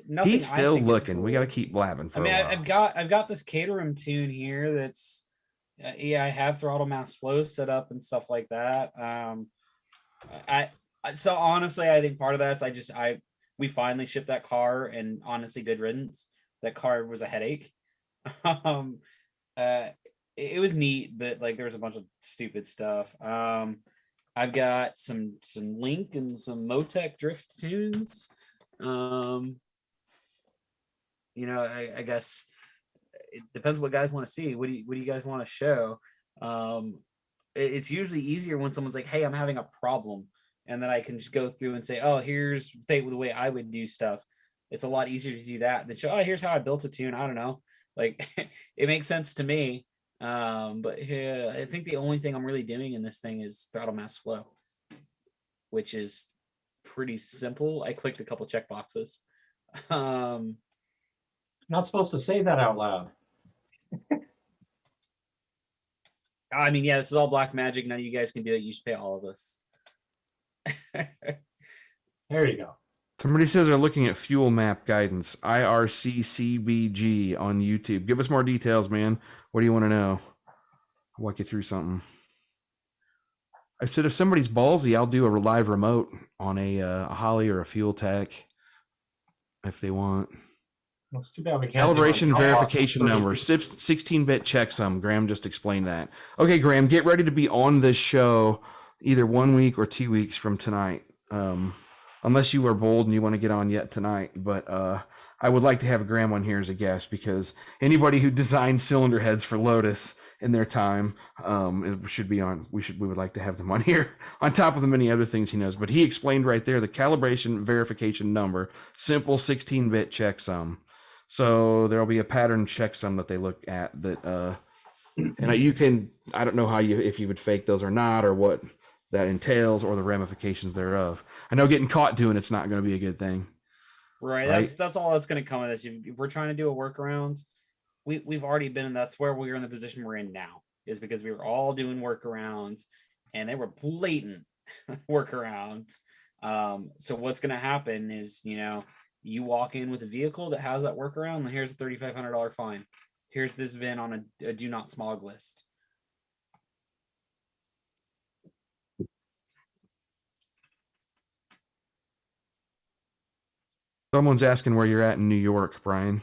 nothing. He's still I think looking. Is We cool. got to keep blabbing for I mean, a while. I've got this Caterham tune here. That's yeah. I have throttle mass flow set up and stuff like that. So honestly, I think part of that's we finally shipped that car, and honestly, good riddance. That car was a headache. um, it was neat, but like there was a bunch of stupid stuff. I've got some Link and some Motec drift tunes. I guess it depends what guys want to see. What do you guys want to show? It's usually easier when someone's like, "Hey, I'm having a problem," and then I can just go through and say, "Oh, here's the way I would do stuff." It's a lot easier to do that than show, "Oh, here's how I built a tune." I don't know, like it makes sense to me. But yeah, I think the only thing I'm really doing in this thing is throttle mass flow, which is pretty simple. I clicked a couple check boxes. Not supposed to say that out loud. I mean, yeah, this is all black magic. None of you guys can do it. You should pay all of us. There you go. Somebody says they're looking at fuel map guidance, IRCCBG on YouTube. Give us more details, man. What do you want to know? I'll walk you through something. I said if somebody's ballsy, I'll do a live remote on a Holly or a Fuel Tech if they want. Well, it's too bad we can't do Calibration it. verification number, 16-bit checksum. Graham just explained that. Okay, Graham, get ready to be on this show either 1 week or 2 weeks from tonight. Unless you are bold and you want to get on yet tonight. But I would like to have Graham on here as a guest because anybody who designed cylinder heads for Lotus in their time it should be on. We would like to have them on here on top of the many other things he knows. But he explained right there the calibration verification number, simple 16-bit checksum. So there'll be a pattern checksum that they look at that, and you can, I don't know if you would fake those or not, or what that entails, or the ramifications thereof. I know getting caught doing it's not going to be a good thing. Right. That's all that's going to come of this. If we're trying to do a workaround, we've already been, and that's where we're in the position we're in now, is because we were all doing workarounds, and they were blatant workarounds. So what's going to happen is, you walk in with a vehicle that has that workaround, and here's a $3,500 fine. Here's this VIN on a do not smog list. Someone's asking where you're at in New York, Brian.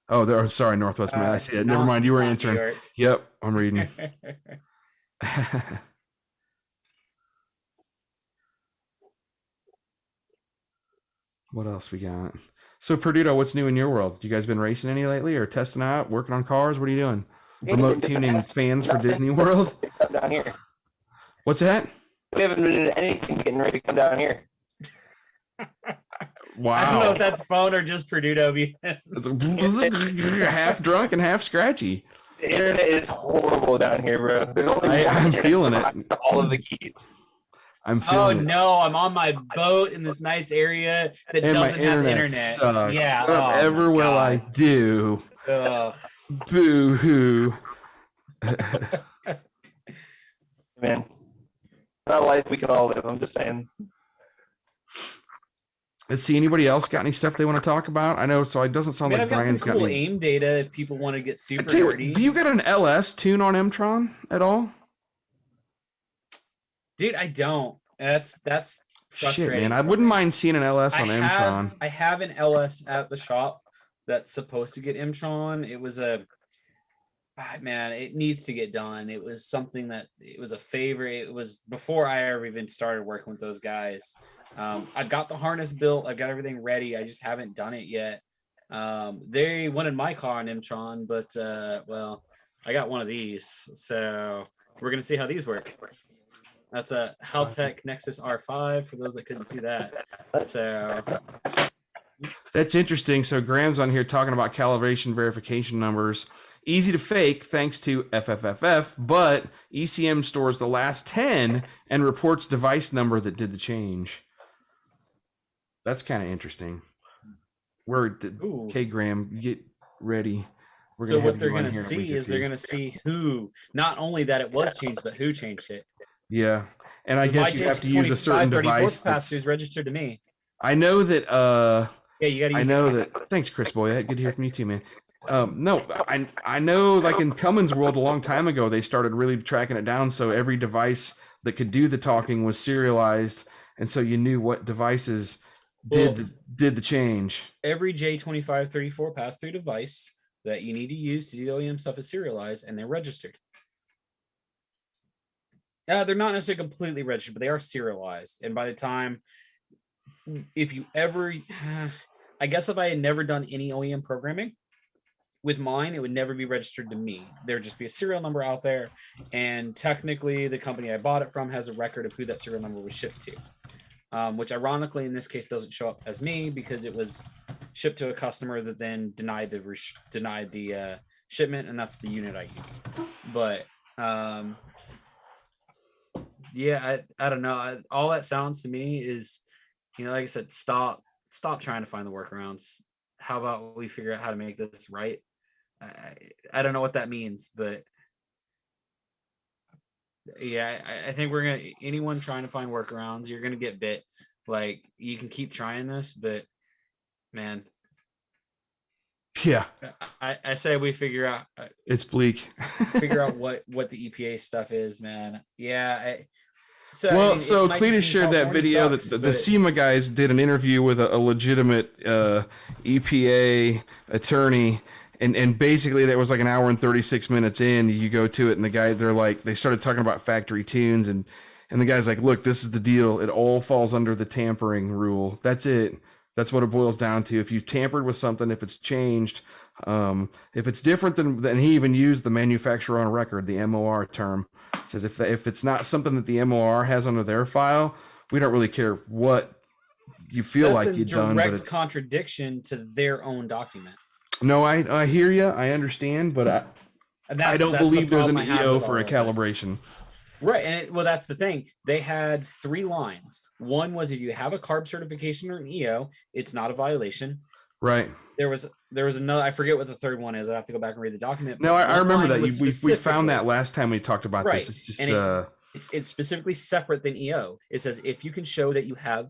Oh, sorry, Northwest. I see it. Never mind. You were answering. Yep, I'm reading. What else we got? So, Perduto, what's new in your world? You guys been racing any lately, or testing out, working on cars? What are you doing? Remote tuning fans for Disney World? Come down here. What's that? We haven't been doing anything, getting ready to come down here. Wow. I don't know if that's phone or just Perduto. It's half drunk and half scratchy. The internet is horrible down here, bro. There's only I'm feeling it. all of the keys. I'm feeling it. No, I'm on my boat in this nice area that And doesn't my have internet internet. sucks. Yeah. Whatever will I do? Ugh. Boo hoo. Man, not a life we can all live. I'm just saying. Let's see. Anybody else got any stuff they want to talk about? I know. So it doesn't sound like I've got some Brian's got cool any. aim data if people want to get super I tell you what, nerdy. do you got an LS tune on Mtron at all? Dude, I don't. That's frustrating. Shit, man. I wouldn't mind seeing an LS on Mtron. I have an LS at the shop that's supposed to get Mtron. It was man, it needs to get done. It was something that it was a favorite. It was before I ever even started working with those guys. I've got the harness built. I've got everything ready. I just haven't done it yet. They wanted my car on Mtron, but well, I got one of these, so we're gonna see how these work. That's a Haltech Nexus R5 for those that couldn't see that. So That's interesting. So Graham's on here talking about calibration verification numbers. Easy to fake thanks to FFFF, but ECM stores the last 10 and reports device number that did the change. That's kind of interesting. Okay, Graham, get ready. So what they're going to see is they're going to see who, not only that it was changed, but who changed it. Yeah, and I guess you have to use a certain device that's registered to me. I know that Yeah, you got to I use. know that. Thanks, Chris Boy. Good to hear from you too, man. No, I know, like in Cummins' world, a long time ago, they started really tracking it down. So every device that could do the talking was serialized, and so you knew what devices did the change. Every J2534 pass-through device that you need to use to do the OEM stuff is serialized, and they're registered. They're not necessarily completely registered, but they are serialized. And by the time, if you ever, I guess if I had never done any OEM programming with mine, it would never be registered to me. There'd just be a serial number out there. And technically, the company I bought it from has a record of who that serial number was shipped to, which ironically, in this case, doesn't show up as me because it was shipped to a customer that then denied the shipment, and that's the unit I use. But yeah, I don't know. All that sounds to me is, like I said, stop trying to find the workarounds. How about we figure out how to make this right? I don't know what that means, but yeah, I think anyone trying to find workarounds, you're gonna get bit. Like, you can keep trying this, but man, yeah, I say we figure out it's bleak. figure out what the EPA stuff is, man. Yeah. So Cletus shared that video that the SEMA guys did an interview with a legitimate EPA attorney, and basically that was like an hour and 36 minutes in. You go to it, and they started talking about factory tunes, and the guy's like, look, this is the deal. It all falls under the tampering rule. That's it. That's what it boils down to. If you've tampered with something, if it's changed, if it's different than he even used the manufacturer on record, the MOR term. It says if it's not something that the MOR has under their file, we don't really care what you feel like you've done. That's a direct contradiction to their own document. No, I hear you. I understand, but I don't believe there's an EO for a calibration. Right, and that's the thing. They had 3 lines. One was, if you have a CARB certification or an EO, it's not a violation. Right. There was another. I forget what the third one is. I have to go back and read the document. No, I remember that. We found that last time we talked about this. It's just it's specifically separate than EO. It says if you can show that you have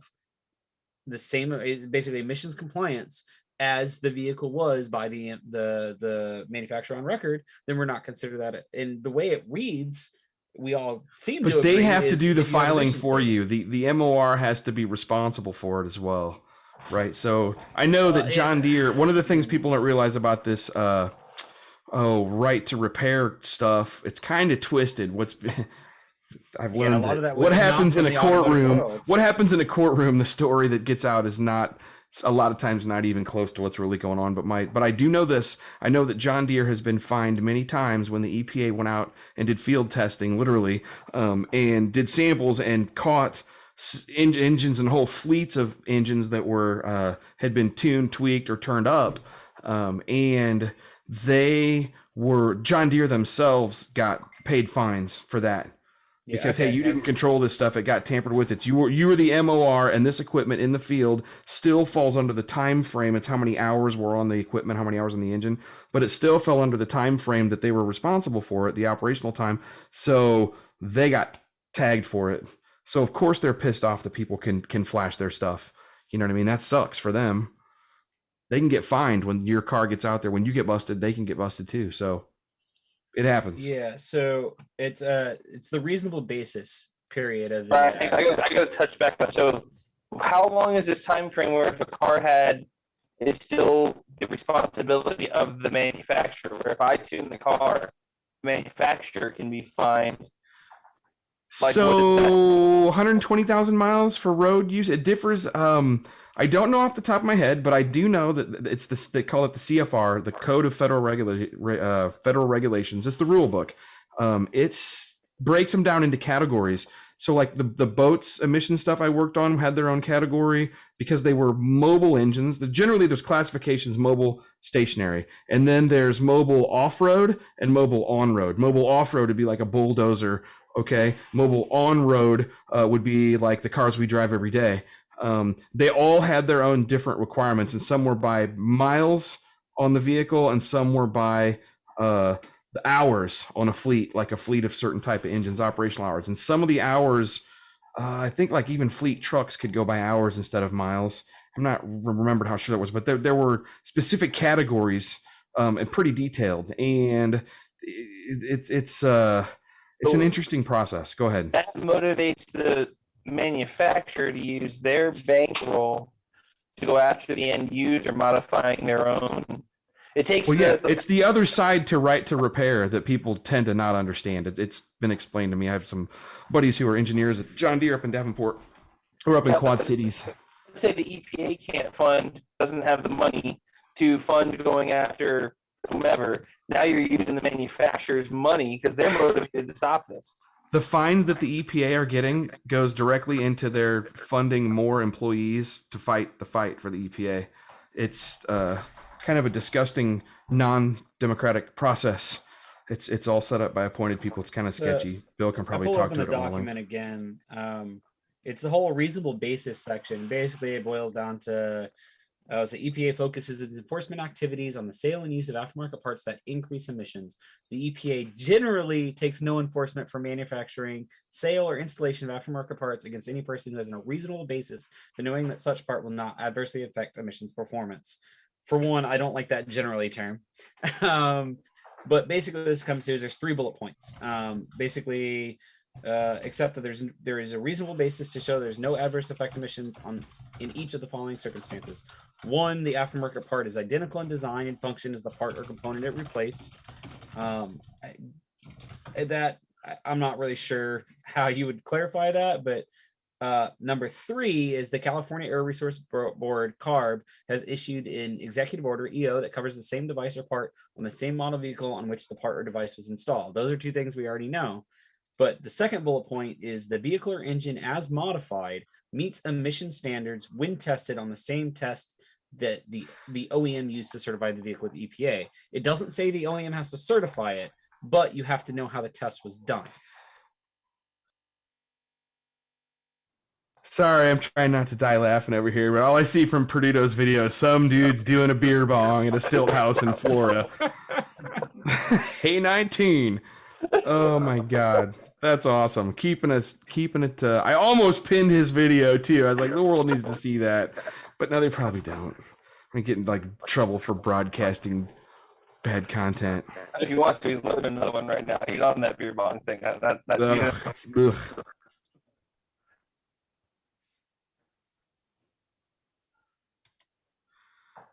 the same, basically emissions compliance as the vehicle was by the manufacturer on record, then we're not consider that. And the way it reads, we all seem to. But they have to do the filing for you. The MOR has to be responsible for it as well, right? So I know that John Deere. One of the things people don't realize about this, right to repair stuff, it's kind of twisted. I've learned that what happens in a courtroom. What happens in a courtroom? The story that gets out is not. A lot of times not even close to what's really going on, but I do know this. I know that John Deere has been fined many times when the EPA went out and did field testing, literally, and did samples and caught engines and whole fleets of engines that were had been tuned, tweaked, or turned up, and John Deere themselves got paid fines for that. Because hey, you didn't control this stuff; it got tampered with. You were the MOR, and this equipment in the field still falls under the time frame. It's how many hours were on the equipment, how many hours on the engine, but it still fell under the time frame that they were responsible for it, the operational time. So they got tagged for it. So of course they're pissed off that people can flash their stuff. You know what I mean? That sucks for them. They can get fined when your car gets out there. When you get busted, they can get busted too. So. It happens. Yeah, so it's the reasonable basis period of. Right. I got to touch back. So, how long is this time frame where if a car is still the responsibility of the manufacturer? Where if I tune the car, the manufacturer can be fined. Like, so 120,000 miles for road use. It differs. I don't know off the top of my head, but I do know that it's they call it the CFR, the Code of Federal Regulations. It's the rule book. It's breaks them down into categories. So like the boats emission stuff I worked on had their own category because they were mobile engines. Generally, there's classifications: mobile, stationary, and then there's mobile off-road and mobile on-road. Mobile off-road would be like a bulldozer. Okay, mobile on-road would be like the cars we drive every day. They all had their own different requirements, and some were by miles on the vehicle, and some were by the hours on a fleet, like a fleet of certain type of engines, operational hours. And some of the hours, I think like even fleet trucks could go by hours instead of miles. I'm not remembered how sure that was, but there were specific categories and pretty detailed, and it's an interesting process. Go ahead. That motivates the manufacturer to use their bankroll to go after the end user, modifying their own. It takes. Well, yeah, it's the other side to right to repair that people tend to not understand. It's been explained to me. I have some buddies who are engineers at John Deere up in Davenport, who are up in Quad Cities. Let's say the EPA doesn't have the money to fund going after whomever. Now you're using the manufacturer's money because they're motivated to stop this. The fines that the EPA are getting goes directly into their funding more employees to fight the fight for the EPA. It's kind of a disgusting, non-democratic process. It's all set up by appointed people. It's kind of sketchy. Bill can probably talk to it. The document again. It's the whole reasonable basis section. Basically, it boils down to the EPA focuses its enforcement activities on the sale and use of aftermarket parts that increase emissions. The EPA generally takes no enforcement for manufacturing, sale, or installation of aftermarket parts against any person who has a reasonable basis for knowing that such part will not adversely affect emissions performance. For one, I don't like that generally term. But basically, this comes to is there's 3 bullet points. Except that there is a reasonable basis to show there's no adverse effect emissions in each of the following circumstances. 1, the aftermarket part is identical in design and function as the part or component it replaced. I'm not really sure how you would clarify that, but number 3 is the California Air Resource Board, CARB, has issued an executive order, EO, that covers the same device or part on the same model vehicle on which the part or device was installed. Those are 2 things we already know. But the second bullet point is the vehicle or engine as modified meets emission standards when tested on the same test that the OEM used to certify the vehicle with the EPA. It doesn't say the OEM has to certify it, but you have to know how the test was done. Sorry, I'm trying not to die laughing over here, but all I see from Perduto's video is some dude's doing a beer bong at a stilt house in Florida. Hey, 19. Oh my God. That's awesome. Keeping it. I almost pinned his video too. I was like, the world needs to see that, but no, they probably don't. I'm getting like trouble for broadcasting bad content. If you want to, he's loading another one right now. He's on that beer bong thing. Ugh.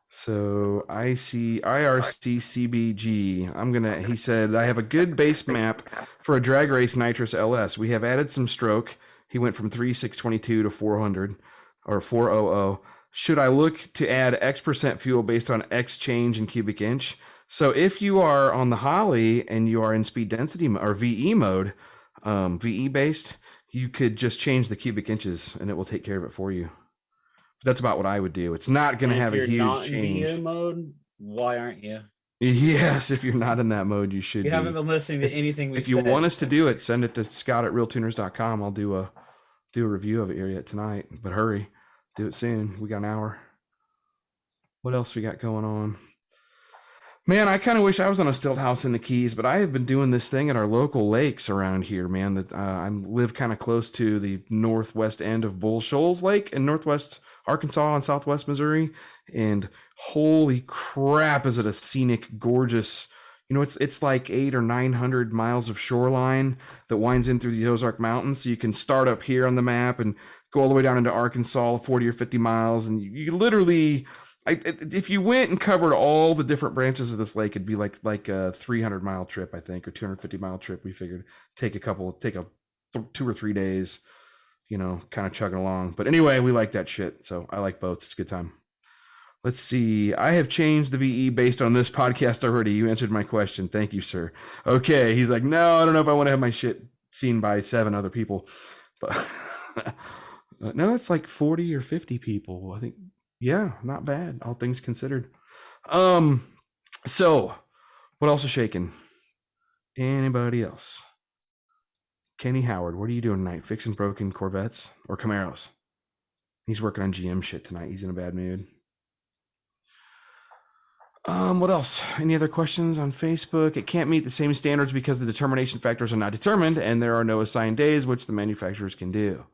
So I see IRCCBG. He said, I have a good base map for a drag race nitrous LS. We have added some stroke. He went from 3622 to 400 or 400. Should I look to add X% fuel based on X change in cubic inch? So if you are on the Holly and you are in speed density or VE mode, VE based, you could just change the cubic inches and it will take care of it for you. That's about what I would do. It's not going to have a huge change. If you're not in VE mode, why aren't you? Yes, if you're not in that mode, you should be. You haven't been listening to anything we've said. If you want us to do it, send it to scott@realtuners.com. I'll do a review of it here yet tonight. But hurry. Do it soon. We got an hour. What else we got going on? Man, I kind of wish I was on a stilt house in the Keys, but I have been doing this thing at our local lakes around here, man. That I live kind of close to the northwest end of Bull Shoals Lake in northwest Arkansas and southwest Missouri. And holy crap, is it a scenic, gorgeous, it's like 800 or 900 miles of shoreline that winds in through the Ozark Mountains. So you can start up here on the map and go all the way down into Arkansas, 40 or 50 miles. And you literally, if you went and covered all the different branches of this lake, it'd be like a 300-mile trip, I think, or 250-mile trip. We figured take 2 or 3 days, kind of chugging along. But anyway, we like that shit. So I like boats. It's a good time. Let's see. I have changed the VE based on this podcast already. You answered my question. Thank you, sir. Okay. He's like, no, I don't know if I want to have my shit seen by 7 other people. But no, it's like 40 or 50 people, I think. Yeah, not bad, all things considered. So what else is shaking? Anybody else? Kenny Howard, what are you doing tonight? Fixing broken Corvettes or Camaros? He's working on GM shit tonight. He's in a bad mood. What else? Any other questions on Facebook? It can't meet the same standards because the determination factors are not determined and there are no assigned days, which the manufacturers can do.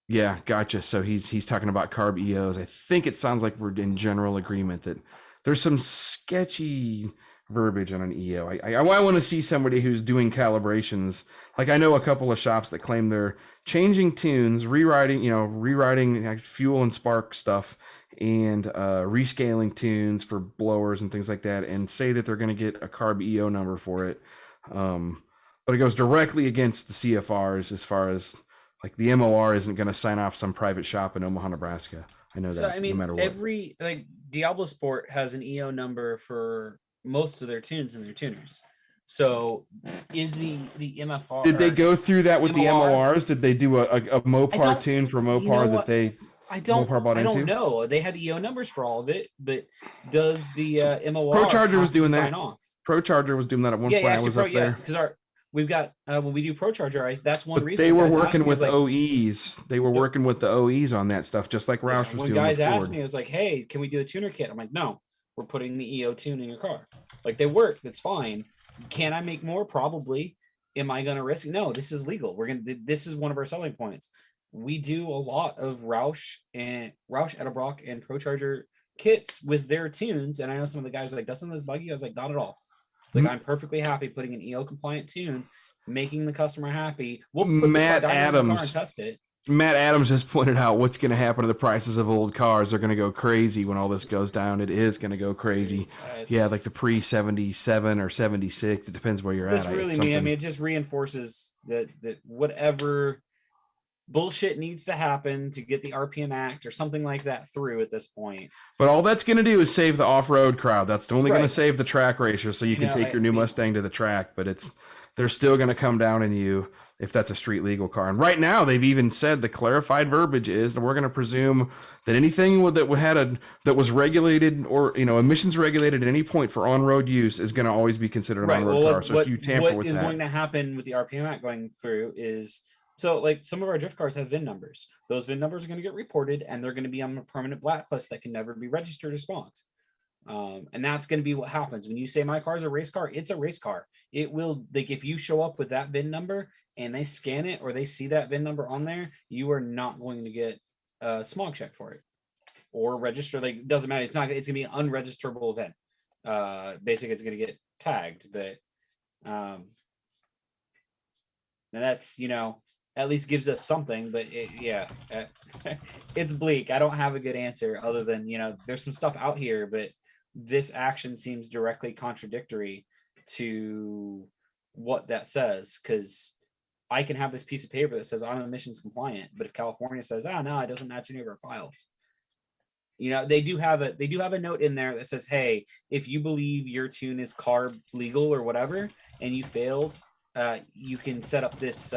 Yeah, gotcha. So he's talking about carb EOs. I think it sounds like we're in general agreement that there's some sketchy verbiage on an EO. I want to see somebody who's doing calibrations. Like I know a couple of shops that claim they're changing tunes, rewriting like, fuel and spark stuff, and rescaling tunes for blowers and things like that, and say that they're going to get a carb EO number for it. But it goes directly against the CFRs as far as like the MOR isn't going to sign off some private shop in Omaha, Nebraska. I know that. So I mean, no matter what. every like Diablo Sport has an EO number for most of their tunes and their tuners. So is the MFR? Did they go through that with the MOR? MORs? Did they do a Mopar tune for Mopar know that what? they I don't into? know. They had EO numbers for all of it, but does the MOR Pro Charger was have to doing that. sign off? Pro Charger was doing that at one point. I was up there. Because we've got when we do Pro Charger, that's one But reason they were guys asked working me, with like, OEs. They were working with the OEs on that stuff, just like Roush was when doing. guys with asked Ford. me, it was like, "Hey, can we do a tuner kit?" I'm like, "No, we're putting the EO tune in your car. Like they work. That's fine. Can I make more? Probably. Am I going to risk? No. This is legal. This is one of our selling points. We do a lot of Roush, Edelbrock, and Pro Charger kits with their tunes. And I know some of the guys are like, "Doesn't this bug you?" I was like, "Not at all. Like I'm perfectly happy putting an EO compliant tune, making the customer happy. We'll put Matt the car down in the car and Adams. test it." Matt Adams has pointed out what's going to happen to the prices of old cars. They're going to go crazy when all this goes down. It is going to go crazy. Yeah, like the pre-77 or 76. It depends where you're This at. really mean, I mean, it just reinforces that whatever bullshit needs to happen to get the RPM Act or something like that through at this point. But all that's going to do is save the off-road crowd. That's only going Right. to save the track racers, so you can take your new Mustang to the track. But they're still going to come down on you if that's a street legal car. And right now, they've even said the clarified verbiage is that we're going to presume that anything that was regulated or emissions regulated at any point for on-road use is going to always be considered an on-road car. So if you tamper with that, what is going to happen with the RPM Act going through is, so like some of our drift cars have VIN numbers. Those VIN numbers are going to get reported, and they're going to be on a permanent blacklist that can never be registered as smogs. And that's going to be what happens when you say my car is a race car. It's a race car. It will, like, if you show up with that VIN number and they scan it or they see that VIN number on there, you are not going to get a smog check for it or register. Like, it doesn't matter. It's going to be an unregisterable event. Basically, it's going to get tagged, but and that's, at least gives us something, but it's bleak. I don't have a good answer other than, there's some stuff out here, but this action seems directly contradictory to what that says. Because I can have this piece of paper that says I'm emissions compliant, but if California says, no, it doesn't match any of our files. They do have a note in there that says, hey, if you believe your tune is carb legal or whatever, and you failed, you can set up this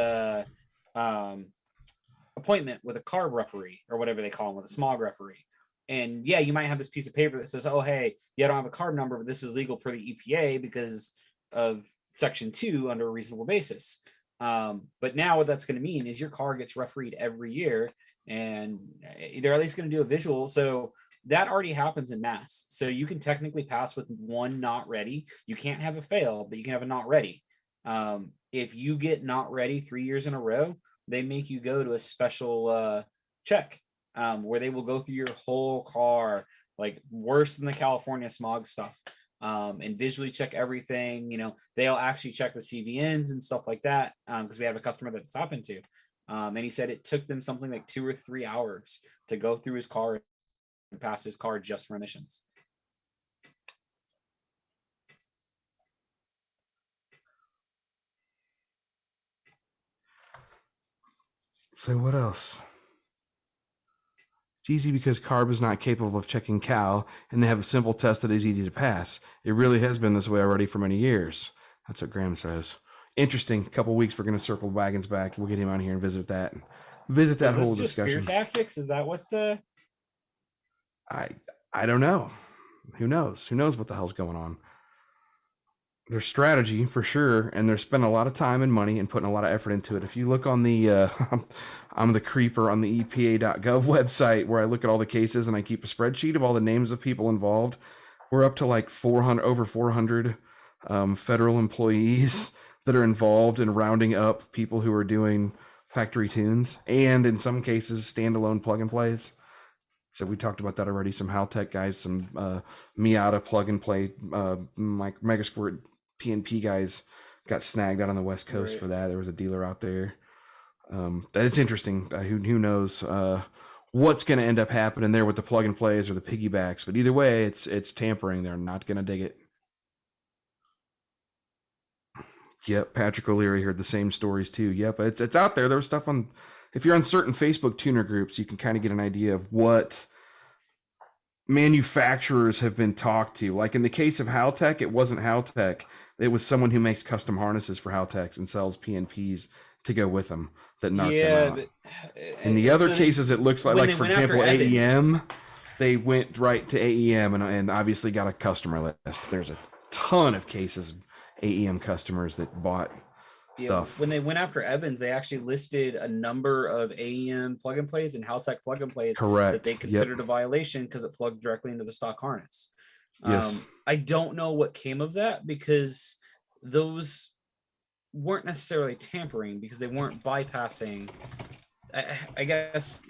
appointment with a carb referee or whatever they call them, with a smog referee. And yeah, you might have this piece of paper that says, oh, hey, I don't have a carb number, but this is legal per the EPA because of section 2 under a reasonable basis. But now what that's going to mean is your car gets refereed every year, and they're at least going to do a visual. So that already happens in mass. So you can technically pass with one not ready. You can't have a fail, but you can have a not ready. If you get not ready 3 years in a row, they make you go to a special check where they will go through your whole car, like worse than the California smog stuff, and visually check everything. They'll actually check the CVNs and stuff like that, because we have a customer that's happened to. And he said it took them something like 2 or 3 hours to go through his car and pass his car just for emissions. So what else? It's easy because CARB is not capable of checking CAL, and they have a simple test that is easy to pass. It really has been this way already for many years. That's what Graham says. Interesting. A couple weeks, we're going to circle wagons back. We'll get him on here and visit that whole discussion. Fear tactics? Is that what? I don't know. Who knows? Who knows what the hell's going on? There's strategy for sure, and they're spending a lot of time and money and putting a lot of effort into it. If you look on the, I'm the creeper on the EPA.gov website where I look at all the cases and I keep a spreadsheet of all the names of people involved. We're up to like over 400 federal employees that are involved in rounding up people who are doing factory tunes, and in some cases standalone plug and plays. So we talked about that already. Some Haltech guys, some Miata plug and play, Mega Squirt PNP guys got snagged out on the West Coast for that. There was a dealer out there. That is interesting. Who knows what's going to end up happening there with the plug and plays or the piggybacks? But either way, it's tampering. They're not going to dig it. Yep, Patrick O'Leary heard the same stories too. Yep, it's out there. There was stuff on. If you're on certain Facebook tuner groups, you can kind of get an idea of what manufacturers have been talked to. Like in the case of Haltech, it wasn't Haltech. It was someone who makes custom harnesses for Haltechs and sells PNPs to go with them that knocked them out. But, in the other cases, it looks like for example, Evans, AEM, they went right to AEM and obviously got a customer list. There's a ton of cases of AEM customers that bought stuff. When they went after Evans, they actually listed a number of AEM plug and plays and Haltech plug and plays that they considered a violation because it plugged directly into the stock harness. Yes. I don't know what came of that because those weren't necessarily tampering because they weren't bypassing. I guess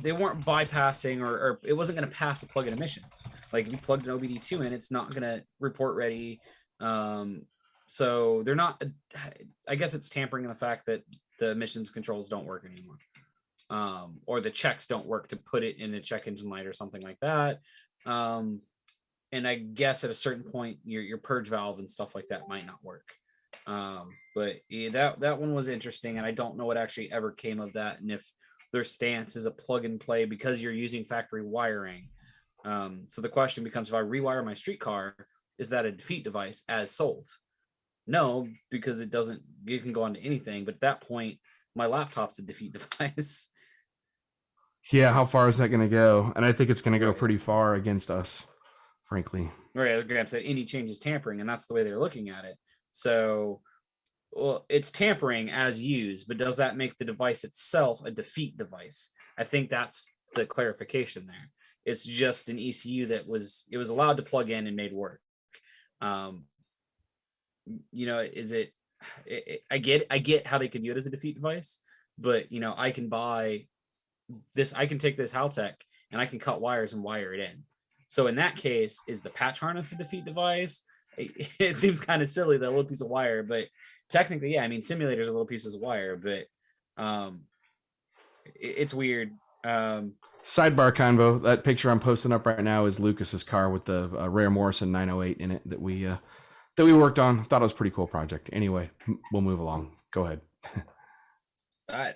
they weren't bypassing or it wasn't going to pass the plug-in emissions. Like if you plugged an OBD2 in, it's not going to report ready. So they're not, I guess it's tampering in the fact that the emissions controls don't work anymore. Or the checks don't work to put it in a check engine light or something like that. And I guess at a certain point, your purge valve and stuff like that might not work. But yeah, that one was interesting. And I don't know what actually ever came of that. And if their stance is a plug and play because you're using factory wiring. So the question becomes, if I rewire my streetcar, is that a defeat device as sold? No, because it can go onto anything. But at that point, my laptop's a defeat device. Yeah, how far is that going to go? And I think it's going to go pretty far against us, frankly. Right, as Graham said, any change is tampering, and that's the way they're looking at it. So, well, it's tampering as used, but does that make the device itself a defeat device? I think that's the clarification there. It's just an ECU that was allowed to plug in and made work. Is it? I get how they could view it as a defeat device, but I can buy this. I can take this Haltech and I can cut wires and wire it in. So in that case, is the patch harness a defeat device? It seems kind of silly, that little piece of wire, but technically, yeah. I mean, simulators are little pieces of wire, but it's weird. Sidebar convo. That picture I'm posting up right now is Lucas's car with the Rare Morrison 908 in it that we worked on. Thought it was a pretty cool project. Anyway, we'll move along. Go ahead.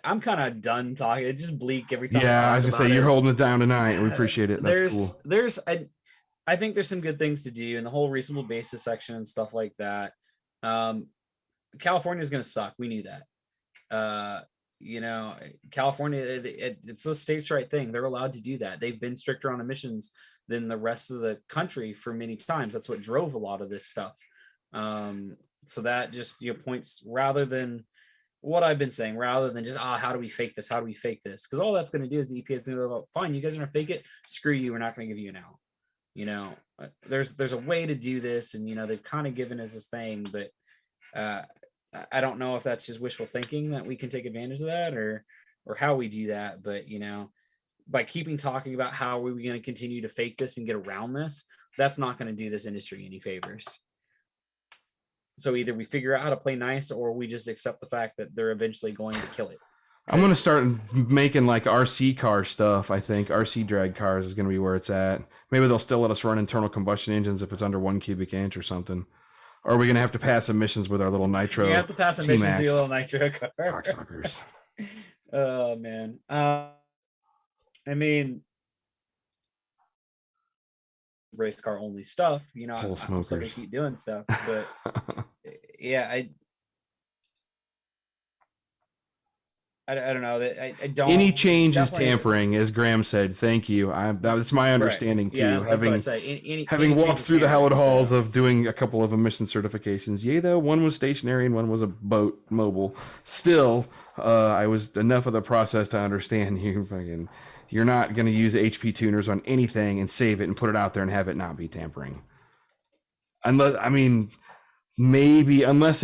I'm kind of done talking. It's just bleak every time. Yeah, I was gonna say you're holding it down tonight. We appreciate it. That's cool. I think there's some good things to do in the whole reasonable basis section and stuff like that. California is going to suck. We knew that. California, it's the state's right thing. They're allowed to do that. They've been stricter on emissions than the rest of the country for many times. That's what drove a lot of this stuff. So that just points, rather than what I've been saying, rather than just, how do we fake this? How do we fake this? Because all that's going to do is the EPA is going to go, fine, you guys are going to fake it. Screw you. We're not going to give you an out. There's a way to do this, and they've kind of given us this thing, but I don't know if that's just wishful thinking that we can take advantage of that, or how we do that. But by keeping talking about how are we going to continue to fake this and get around this, that's not going to do this industry any favors. So either we figure out how to play nice, or we just accept the fact that they're eventually going to kill it. I'm going to start making like RC car stuff. I think RC drag cars is going to be where it's at. Maybe they'll still let us run internal combustion engines if it's under 1 cubic inch or something. Or are we going to have to pass emissions with our little nitro? You have to pass emissions with your little nitro car. Cocksuckers. Oh, man. I mean, race car only stuff, I'm still gonna keep doing stuff, but yeah, I don't know that I don't. Any change is tampering, as Graham said. Thank you. That's my understanding too. Yeah, having walked through the hallowed halls of doing a couple of emission certifications. Yeah, though one was stationary and one was a boat mobile. Still, I was enough of the process to understand you're not going to use HP tuners on anything and save it and put it out there and have it not be tampering. Unless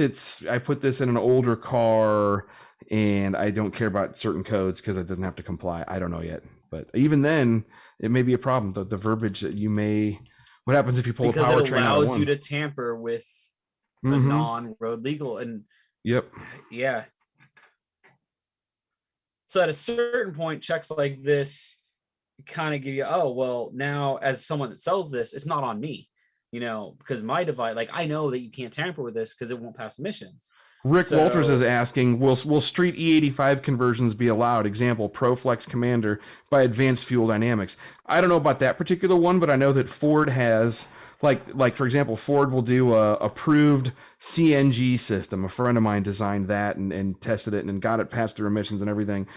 it's I put this in an older car and I don't care about certain codes because it doesn't have to comply. I don't know yet, but even then, it may be a problem. The verbiage that you may, what happens if you pull because a it powertrain out of allows one? you to tamper with a Mhm. non-road legal, and Yep. yeah. So at a certain point, checks like this kind of give you, oh, well, now as someone that sells this, it's not on me, because my device, like, I know that you can't tamper with this because it won't pass emissions. Rick Walters is So- asking, will street E85 conversions be allowed? Example, ProFlex Commander by Advanced Fuel Dynamics. I don't know about that particular one, but I know that Ford has, like for example, Ford will do a approved CNG system. A friend of mine designed that and tested it and got it past their emissions and everything.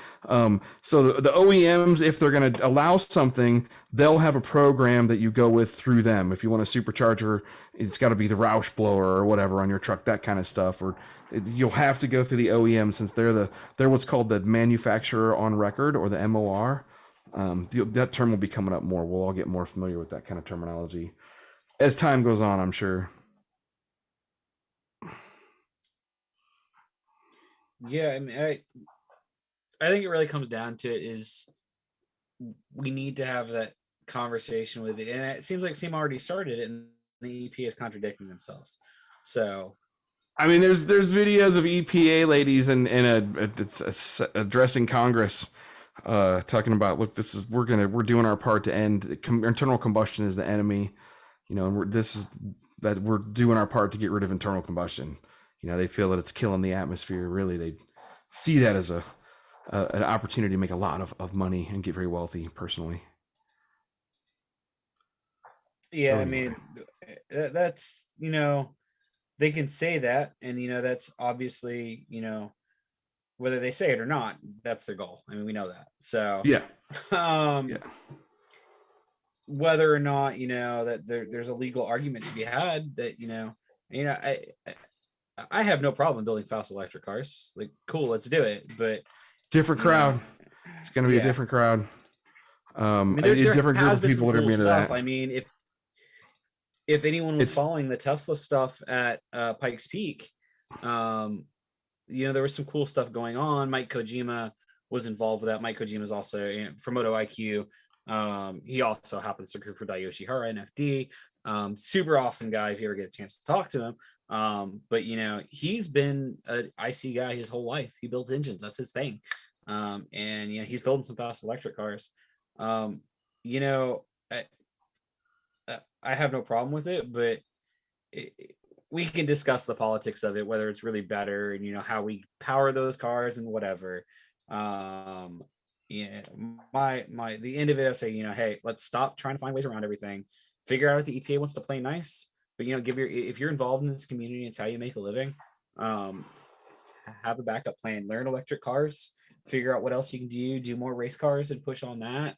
So the OEMs, if they're going to allow something, they'll have a program that you go with through them. If you want a supercharger, it's got to be the Roush blower or whatever on your truck, that kind of stuff. Or you'll have to go through the OEM since they're what's called the manufacturer on record, or the MOR. That term will be coming up more. We'll all get more familiar with that kind of terminology as time goes on, I'm sure. Yeah, I mean, I think it really comes down to it is we need to have that conversation with it, and it seems like SEMA already started it, and the EPA is contradicting themselves. So, I mean, there's videos of EPA ladies and addressing Congress, talking about, look, we're doing our part to end internal combustion is the enemy, and we're doing our part to get rid of internal combustion. They feel that it's killing the atmosphere. Really, they see that as an opportunity to make a lot of money and get very wealthy personally. yeah, So, I mean, that's, they can say that, and, that's obviously, whether they say it or not, that's their goal. I mean, we know that. So, yeah. yeah. Whether or not, that there's a legal argument to be had that, I have no problem building fast electric cars. Like, cool, let's do it. But different crowd. It's going to be a different crowd. I mean, there different group has of been people some that are cool into stuff. that. I mean, if anyone was following the Tesla stuff at Pikes Peak, there was some cool stuff going on. Mike Kojima was involved with that. Mike Kojima is also from Moto IQ. He also happens to recruit for Daiyoshi Hara NFD. Super awesome guy if you ever get a chance to talk to him. But he's been an IC guy his whole life. He builds engines, that's his thing. And he's building some fast electric cars. I have no problem with it, but we can discuss the politics of it, whether it's really better and how we power those cars and whatever. The end of it, I say, hey, let's stop trying to find ways around everything. Figure out if the EPA wants to play nice, but if you're involved in this community, it's how you make a living. Have a backup plan. Learn electric cars. Figure out what else you can do more race cars and push on that.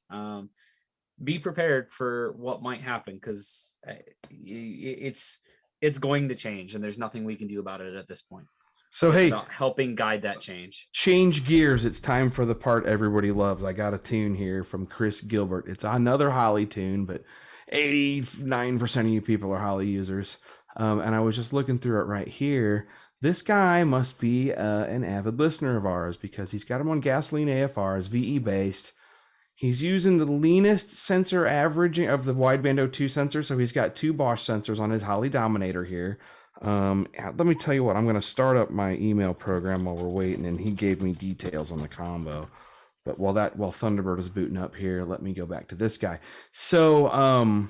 Be prepared for what might happen, because it's going to change, and there's nothing we can do about it at this point. So it's hey, about helping guide that change. Change gears. It's time for the part everybody loves. I got a tune here from Chris Gilbert. It's another Holly tune, but 89% of you people are Holly users. And I was just looking through it right here. This guy must be an avid listener of ours, because he's got them on gasoline AFRs, VE based. He's using the leanest sensor averaging of the wideband O2 sensor. So he's got 2 Bosch sensors on his Holly Dominator here. Let me tell you what, I'm going to start up my email program while we're waiting, and he gave me details on the combo. But while Thunderbird is booting up here, let me go back to this guy. So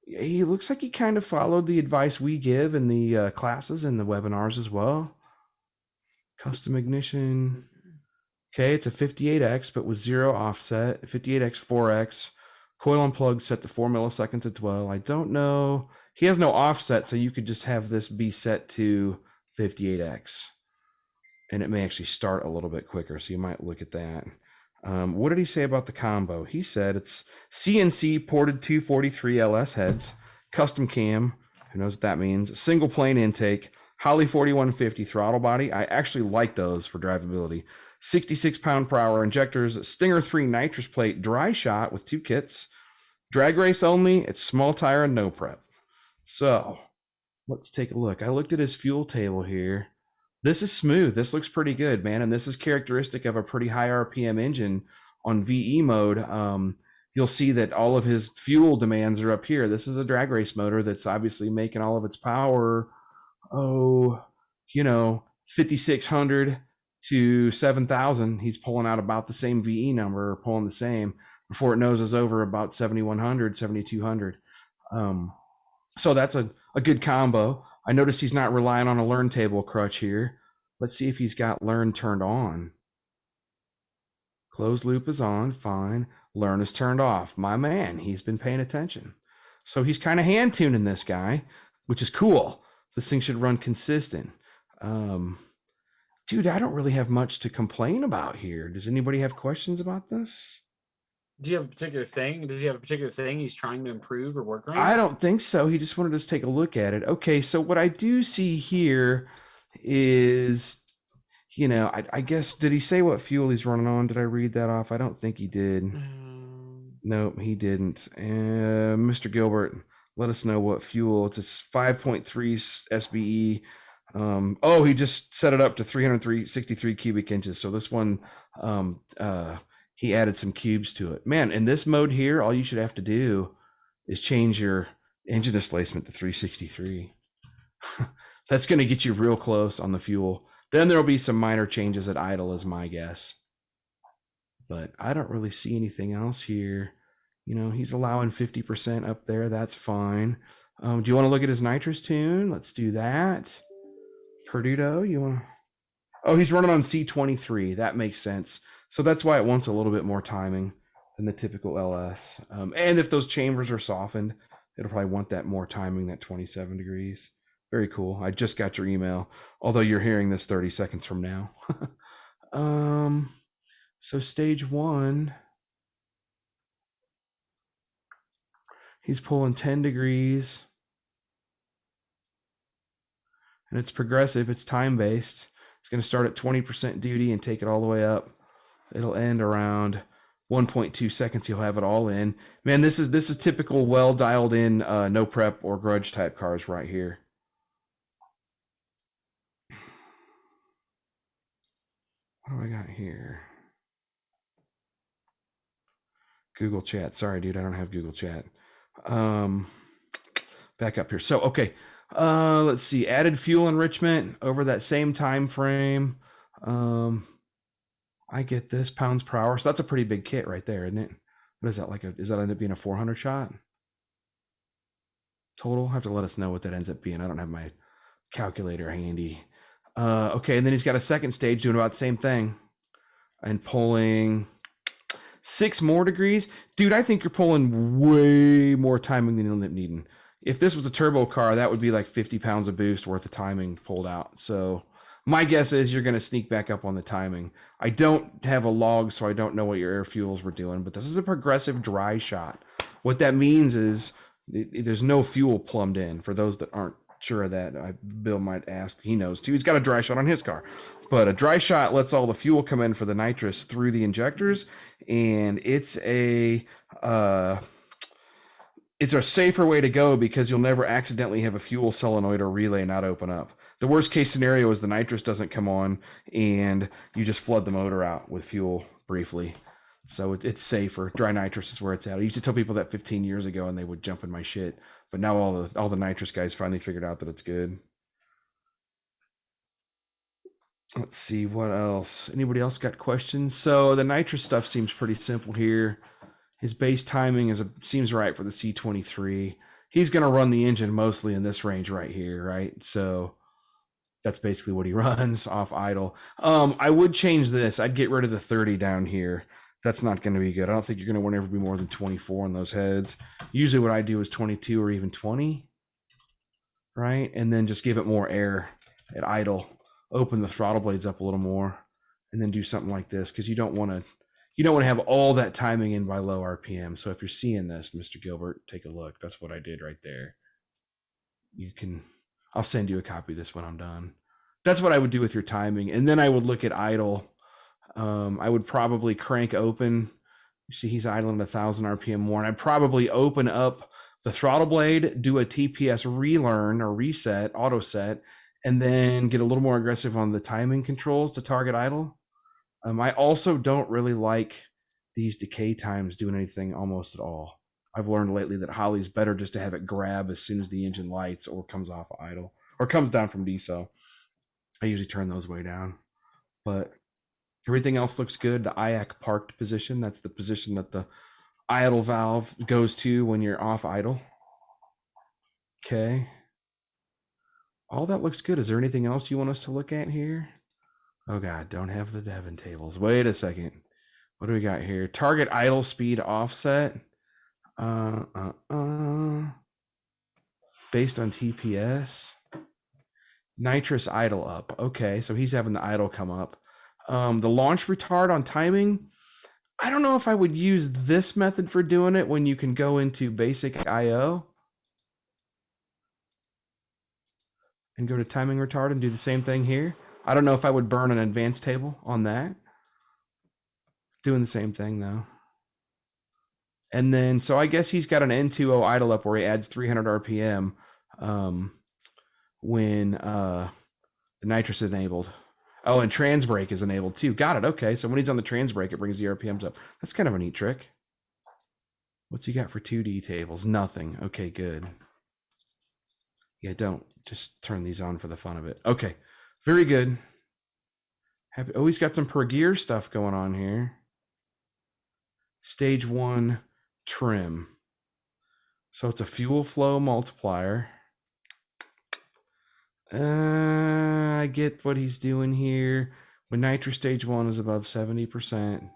he looks like he kind of followed the advice we give in the classes and the webinars as well. Custom ignition. Okay, it's a 58X, but with 0 offset. 58X 4X. Coil unplugged set to 4 milliseconds at dwell. I don't know. He has no offset, so you could just have this be set to 58X. And it may actually start a little bit quicker, so you might look at that. What did he say about the combo? He said it's CNC ported 243 LS heads, custom cam, who knows what that means, single plane intake, Holly 4150 throttle body. I actually like those for drivability. 66 pound per hour injectors, Stinger 3 nitrous plate dry shot with 2 kits, drag race only, it's small tire and no prep. So let's take a look. I looked at his fuel table here. This is smooth. This looks pretty good, man. And this is characteristic of a pretty high RPM engine on VE mode. You'll see that all of his fuel demands are up here. This is a drag race motor that's obviously making all of its power, 5,600 to 7,000. He's pulling out about the same VE number, or pulling the same, before it noses over about 7,100, 7,200. So that's a good combo. I notice he's not relying on a learn table crutch here. Let's see if he's got learn turned on. Closed loop is on, fine. Learn is turned off. My man, he's been paying attention. So he's kind of hand tuning this guy, which is cool. This thing should run consistent. Dude, I don't really have much to complain about here. Does anybody have questions about this? Do you have a particular thing? Does he have a particular thing he's trying to improve or work on? I don't think so. He just wanted us to take a look at it. Okay, so what I do see here is, I guess, did he say what fuel he's running on? Did I read that off? I don't think he did. Nope, he didn't. Mr. Gilbert, let us know what fuel. It's a 5.3 SBE. He just set it up to 363 cubic inches. So this one, he added some cubes to it. Man, in this mode here, all you should have to do is change your engine displacement to 363. That's going to get you real close on the fuel. Then there'll be some minor changes at idle, is my guess. But I don't really see anything else here. He's allowing 50% up there. That's fine. Do you want to look at his nitrous tune? Let's do that. Perduto, you want to... Oh, he's running on C23. That makes sense. So that's why it wants a little bit more timing than the typical LS. And if those chambers are softened, it'll probably want that more timing, that 27 degrees. Very cool. I just got your email, although you're hearing this 30 seconds from now. So stage 1, he's pulling 10 degrees. And it's progressive. It's time-based. It's going to start at 20% duty and take it all the way up. It'll end around 1.2 seconds. You'll have it all in. Man, this is typical, well dialed in, no prep or grudge type cars right here. What do I got here? Google Chat. Sorry, dude, I don't have Google Chat. Back up here. So, okay. Let's see. Added fuel enrichment over that same time frame. I get this, pounds per hour. So that's a pretty big kit right there, isn't it? What is that, does that end up being a 400 shot? Total? Have to let us know what that ends up being. I don't have my calculator handy. Okay, and then he's got a second stage doing about the same thing. And pulling 6 more degrees. Dude, I think you're pulling way more timing than you'll end up needing. If this was a turbo car, that would be like 50 pounds of boost worth of timing pulled out. So my guess is you're going to sneak back up on the timing. I don't have a log, so I don't know what your air fuels were doing, but this is a progressive dry shot. What that means is there's no fuel plumbed in. For those that aren't sure of that, Bill might ask. He knows too. He's got a dry shot on his car. But a dry shot lets all the fuel come in for the nitrous through the injectors, and it's a safer way to go because you'll never accidentally have a fuel solenoid or relay not open up. The worst case scenario is the nitrous doesn't come on and you just flood the motor out with fuel briefly. So it's safer. Dry nitrous is where it's at. I used to tell people that 15 years ago and they would jump in my shit. But now all the nitrous guys finally figured out that it's good. Let's see what else. Anybody else got questions? So the nitrous stuff seems pretty simple here. His base timing seems right for the C23. He's going to run the engine mostly in this range right here, right? So that's basically what he runs off idle. I would change this. I'd get rid of the 30 down here. That's not going to be good. I don't think you're going to want to ever be more than 24 on those heads. Usually what I do is 22 or even 20, right? And then just give it more air at idle. Open the throttle blades up a little more and then do something like this because you don't want to have all that timing in by low RPM. So if you're seeing this, Mr. Gilbert, take a look. That's what I did right there. I'll send you a copy of this when I'm done. That's what I would do with your timing. And then I would look at idle. I would probably crank open. You see he's idling at 1,000 RPM more. And I'd probably open up the throttle blade, do a TPS relearn or reset, auto set, and then get a little more aggressive on the timing controls to target idle. I also don't really like these decay times doing anything almost at all. I've learned lately that Holly's better just to have it grab as soon as the engine lights or comes off idle or comes down from decel. I usually turn those way down, but everything else looks good. The IAC parked position, that's the position that the idle valve goes to when you're off idle. Okay. All that looks good. Is there anything else you want us to look at here? Oh God, don't have the Devon tables. Wait a second. What do we got here? Target idle speed offset. Based on TPS. Nitrous idle up. Okay, so he's having the idle come up. The launch retard on timing. I don't know if I would use this method for doing it when you can go into basic IO and go to timing retard and do the same thing here. I don't know if I would burn an advanced table on that. Doing the same thing though. And then, so I guess he's got an N2O idle up where he adds 300 RPM when the nitrous is enabled. Oh, and trans brake is enabled too. Got it. Okay, so when he's on the trans brake, it brings the RPMs up. That's kind of a neat trick. What's he got for 2D tables? Nothing. Okay, good. Yeah, don't just turn these on for the fun of it. Okay, very good. Oh, he's got some per gear stuff going on here. Stage 1 trim. So it's a fuel flow multiplier. I get what he's doing here. When nitro stage 1 is above 70%.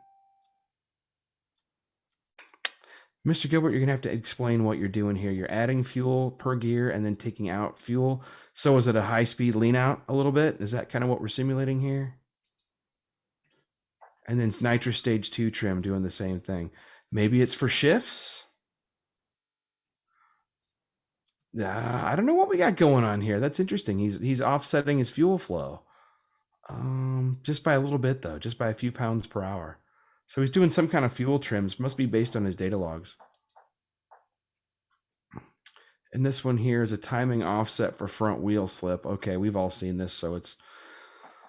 Mr. Gilbert, you're going to have to explain what you're doing here. You're adding fuel per gear and then taking out fuel. So is it a high-speed lean out a little bit? Is that kind of what we're simulating here? And then it's nitro stage 2 trim doing the same thing. Maybe it's for shifts? I don't know what we got going on here. That's interesting. He's offsetting his fuel flow. Just by a little bit though, just by a few pounds per hour. So he's doing some kind of fuel trims, must be based on his data logs. And this one here is a timing offset for front wheel slip. Okay, we've all seen this, so it's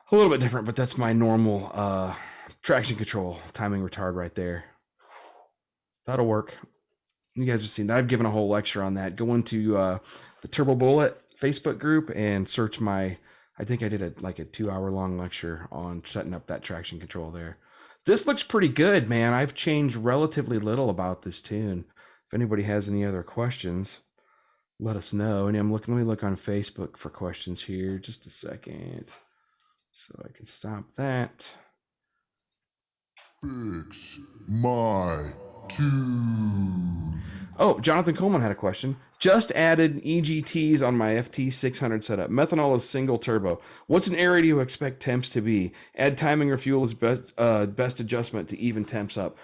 a little bit different, but that's my normal traction control timing retard right there. That'll work. You guys have seen that. I've given a whole lecture on that. Go into the Turbo Bullet Facebook group and search my, I think I did a 2-hour long lecture on setting up that traction control there. This looks pretty good, man. I've changed relatively little about this tune. If anybody has any other questions, let us know. And let me look on Facebook for questions here. Just a second. So I can stop that. Fix my tune. Oh, Jonathan Coleman had a question. Just added EGTs on my FT600 setup. Methanol is single turbo. What's an area you expect temps to be? Add timing or fuel is best adjustment to even temps up.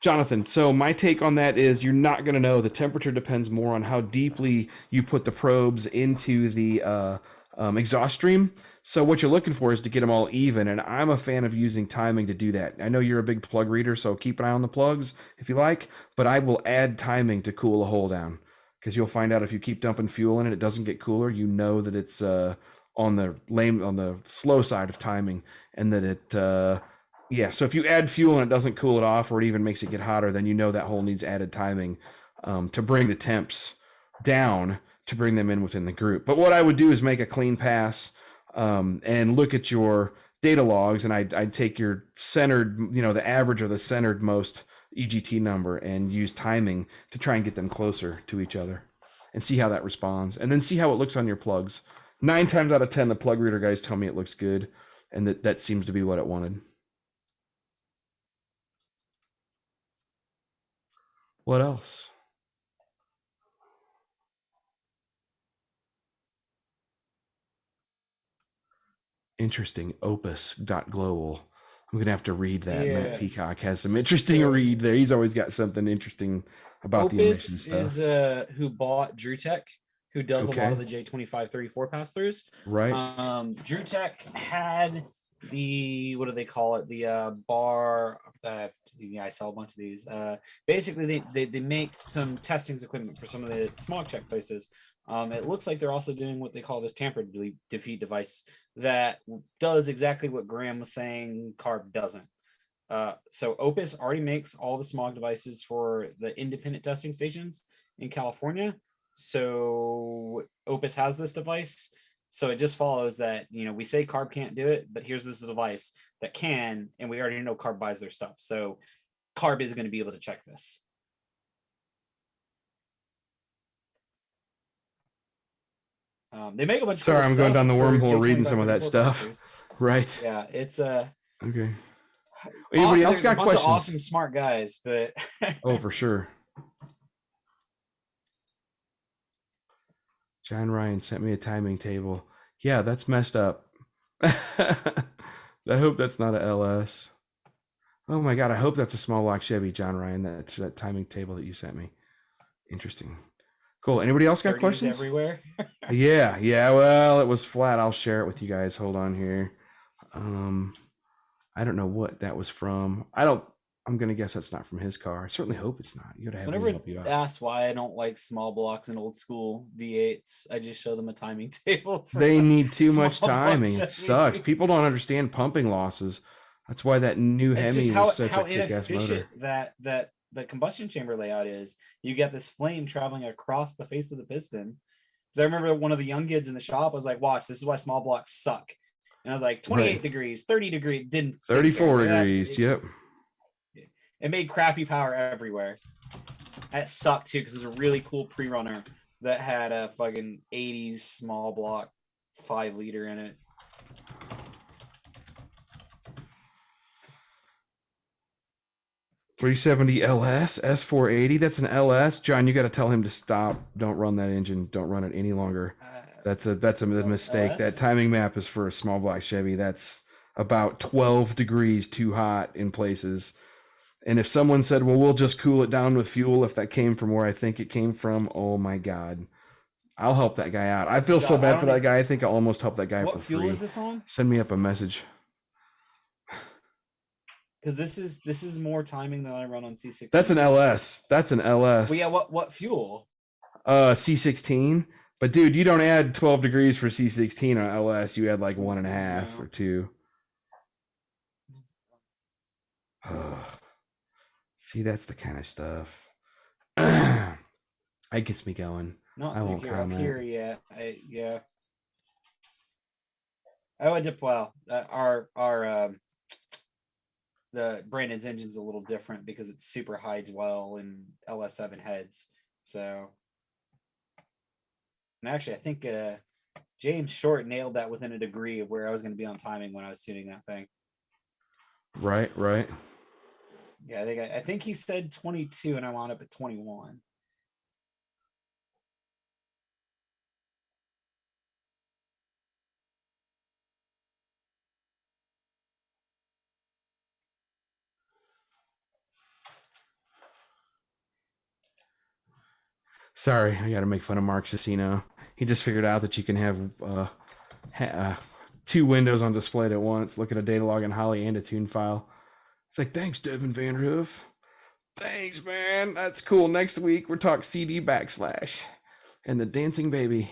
Jonathan, so my take on that is you're not going to know. The temperature depends more on how deeply you put the probes into the exhaust stream. So what you're looking for is to get them all even, and I'm a fan of using timing to do that. I know you're a big plug reader, so keep an eye on the plugs if you like, but I will add timing to cool a hole down, because you'll find out if you keep dumping fuel in it, it doesn't get cooler. You know that it's on the slow side of timing, and that it so if you add fuel and it doesn't cool it off, or it even makes it get hotter, then you know that hole needs added timing to bring the temps down, to bring them in within the group. But what I would do is make a clean pass and look at your data logs, and I'd take your centered, the average or the centered most EGT number, and use timing to try and get them closer to each other and see how that responds, and then see how it looks on your plugs. 9 times out of 10, the plug reader guys tell me it looks good, and that seems to be what it wanted. What else? Interesting. Opus.global. I'm gonna have to read that. Yeah. Matt Peacock has some interesting read there. He's always got something interesting about the emission Opus stuff. is who bought DrewTech, who does a Okay. lot of the J2534 pass-throughs. Right. DrewTech had the, what do they call it? The bar that I sell a bunch of these. Basically, they make some testings equipment for some of the smog check places. It looks like they're also doing what they call this tamper defeat device that does exactly what Graham was saying CARB doesn't. So Opus already makes all the smog devices for the independent testing stations in California. So Opus has this device. So it just follows that, we say CARB can't do it, but here's this device that can, and we already know CARB buys their stuff. So CARB is going to be able to check this. They make a bunch of Sorry, cool I'm going stuff down the for wormhole J25 reading some of that 34 stuff. pressers. Right. Yeah, it's Okay. Anybody awesome. else got There's a bunch questions? of awesome, smart guys, but Oh, for sure. John Ryan sent me a timing table. Yeah, that's messed up. I hope that's not a LS. Oh my God, I hope that's a small block Chevy, John Ryan. That's that timing table that you sent me. Interesting. Cool. Anybody else got 30s questions? everywhere. Yeah. Well, it was flat. I'll share it with you guys. Hold on here. I don't know what that was from. I'm gonna guess that's not from his car. I certainly hope it's not. You gotta have me Whenever help you out. asked why I don't like small blocks and old school V8s, I just show them a timing table. They need too much small block timing. It Chevy. sucks. People don't understand pumping losses. That's why that new It's Hemi just was such how a kick-ass motor. inefficient that the combustion chamber layout is. You get this flame traveling across the face of the piston. Because I remember one of the young kids in the shop was like, "Watch, this is why small blocks suck." And I was like, 28 Right. degrees, 30 degrees, didn't 34 care. So degrees. Yep. It made crappy power everywhere. That sucked too, because it was a really cool pre-runner that had a fucking 80s small block 5-liter in it. $370 LS S480. That's an LS. John, you got to tell him to stop. Don't run that engine. Don't run it any longer. That's a mistake. LS? That timing map is for a small block Chevy. That's about 12 degrees too hot in places. And if someone said, well, we'll just cool it down with fuel, if that came from where I think it came from, oh my God. I'll help that guy out. I feel so bad for that guy. I think I'll almost help that guy for free. What fuel is this on? Send me up a message. Because this is more timing than I run on C16. That's an LS. That's an LS. Well, yeah, what fuel? C16. But dude, you don't add 12 degrees for C16 on LS. You add like 1.5 or 2. See, that's the kind of stuff. It gets me going. Not I won't here, up comment. here yet. Yeah. I would dip. Well, the Brandon's engine's a little different because it's super high dwell and LS7 heads. So, and actually, I think James Short nailed that within a degree of where I was going to be on timing when I was tuning that thing. Right. Yeah, I think he said 22, and I wound up at 21. Sorry, I got to make fun of Mark Cicino. He just figured out that you can have 2 windows on display at once. Look at a data log in Holly and a tune file. It's like, thanks, Devin Van Hoof. Thanks, man. That's cool. Next week, we're talking CD / and the dancing baby.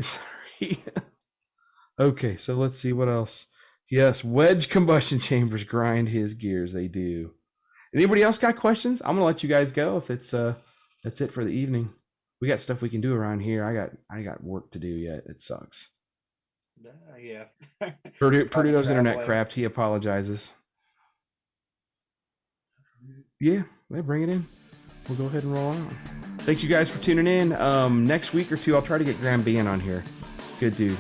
Sorry. Okay, so let's see what else. Yes, wedge combustion chambers grind his gears. They do. Anybody else got questions? I'm gonna let you guys go if it's that's it for the evening. We got stuff we can do around here. I got work to do yet. It sucks. Yeah. Perduto's internet traveling. crapped. He apologizes. Yeah, bring it in. We'll go ahead and roll on. Thanks you guys for tuning in. Next week or two, I'll try to get Graham Bean on here. Good dude.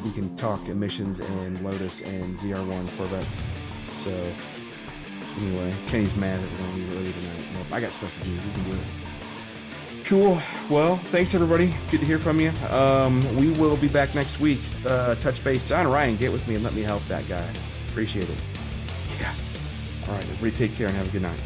We can talk emissions and Lotus and ZR1 Corvettes. So anyway, Kenny's mad that we're going to leave early tonight. Nope, I got stuff to do. We can do it. Cool. Well, thanks everybody. Good to hear from you. We will be back next week. Touch base. John Ryan, get with me and let me help that guy. Appreciate it. Yeah. All right, everybody take care and have a good night.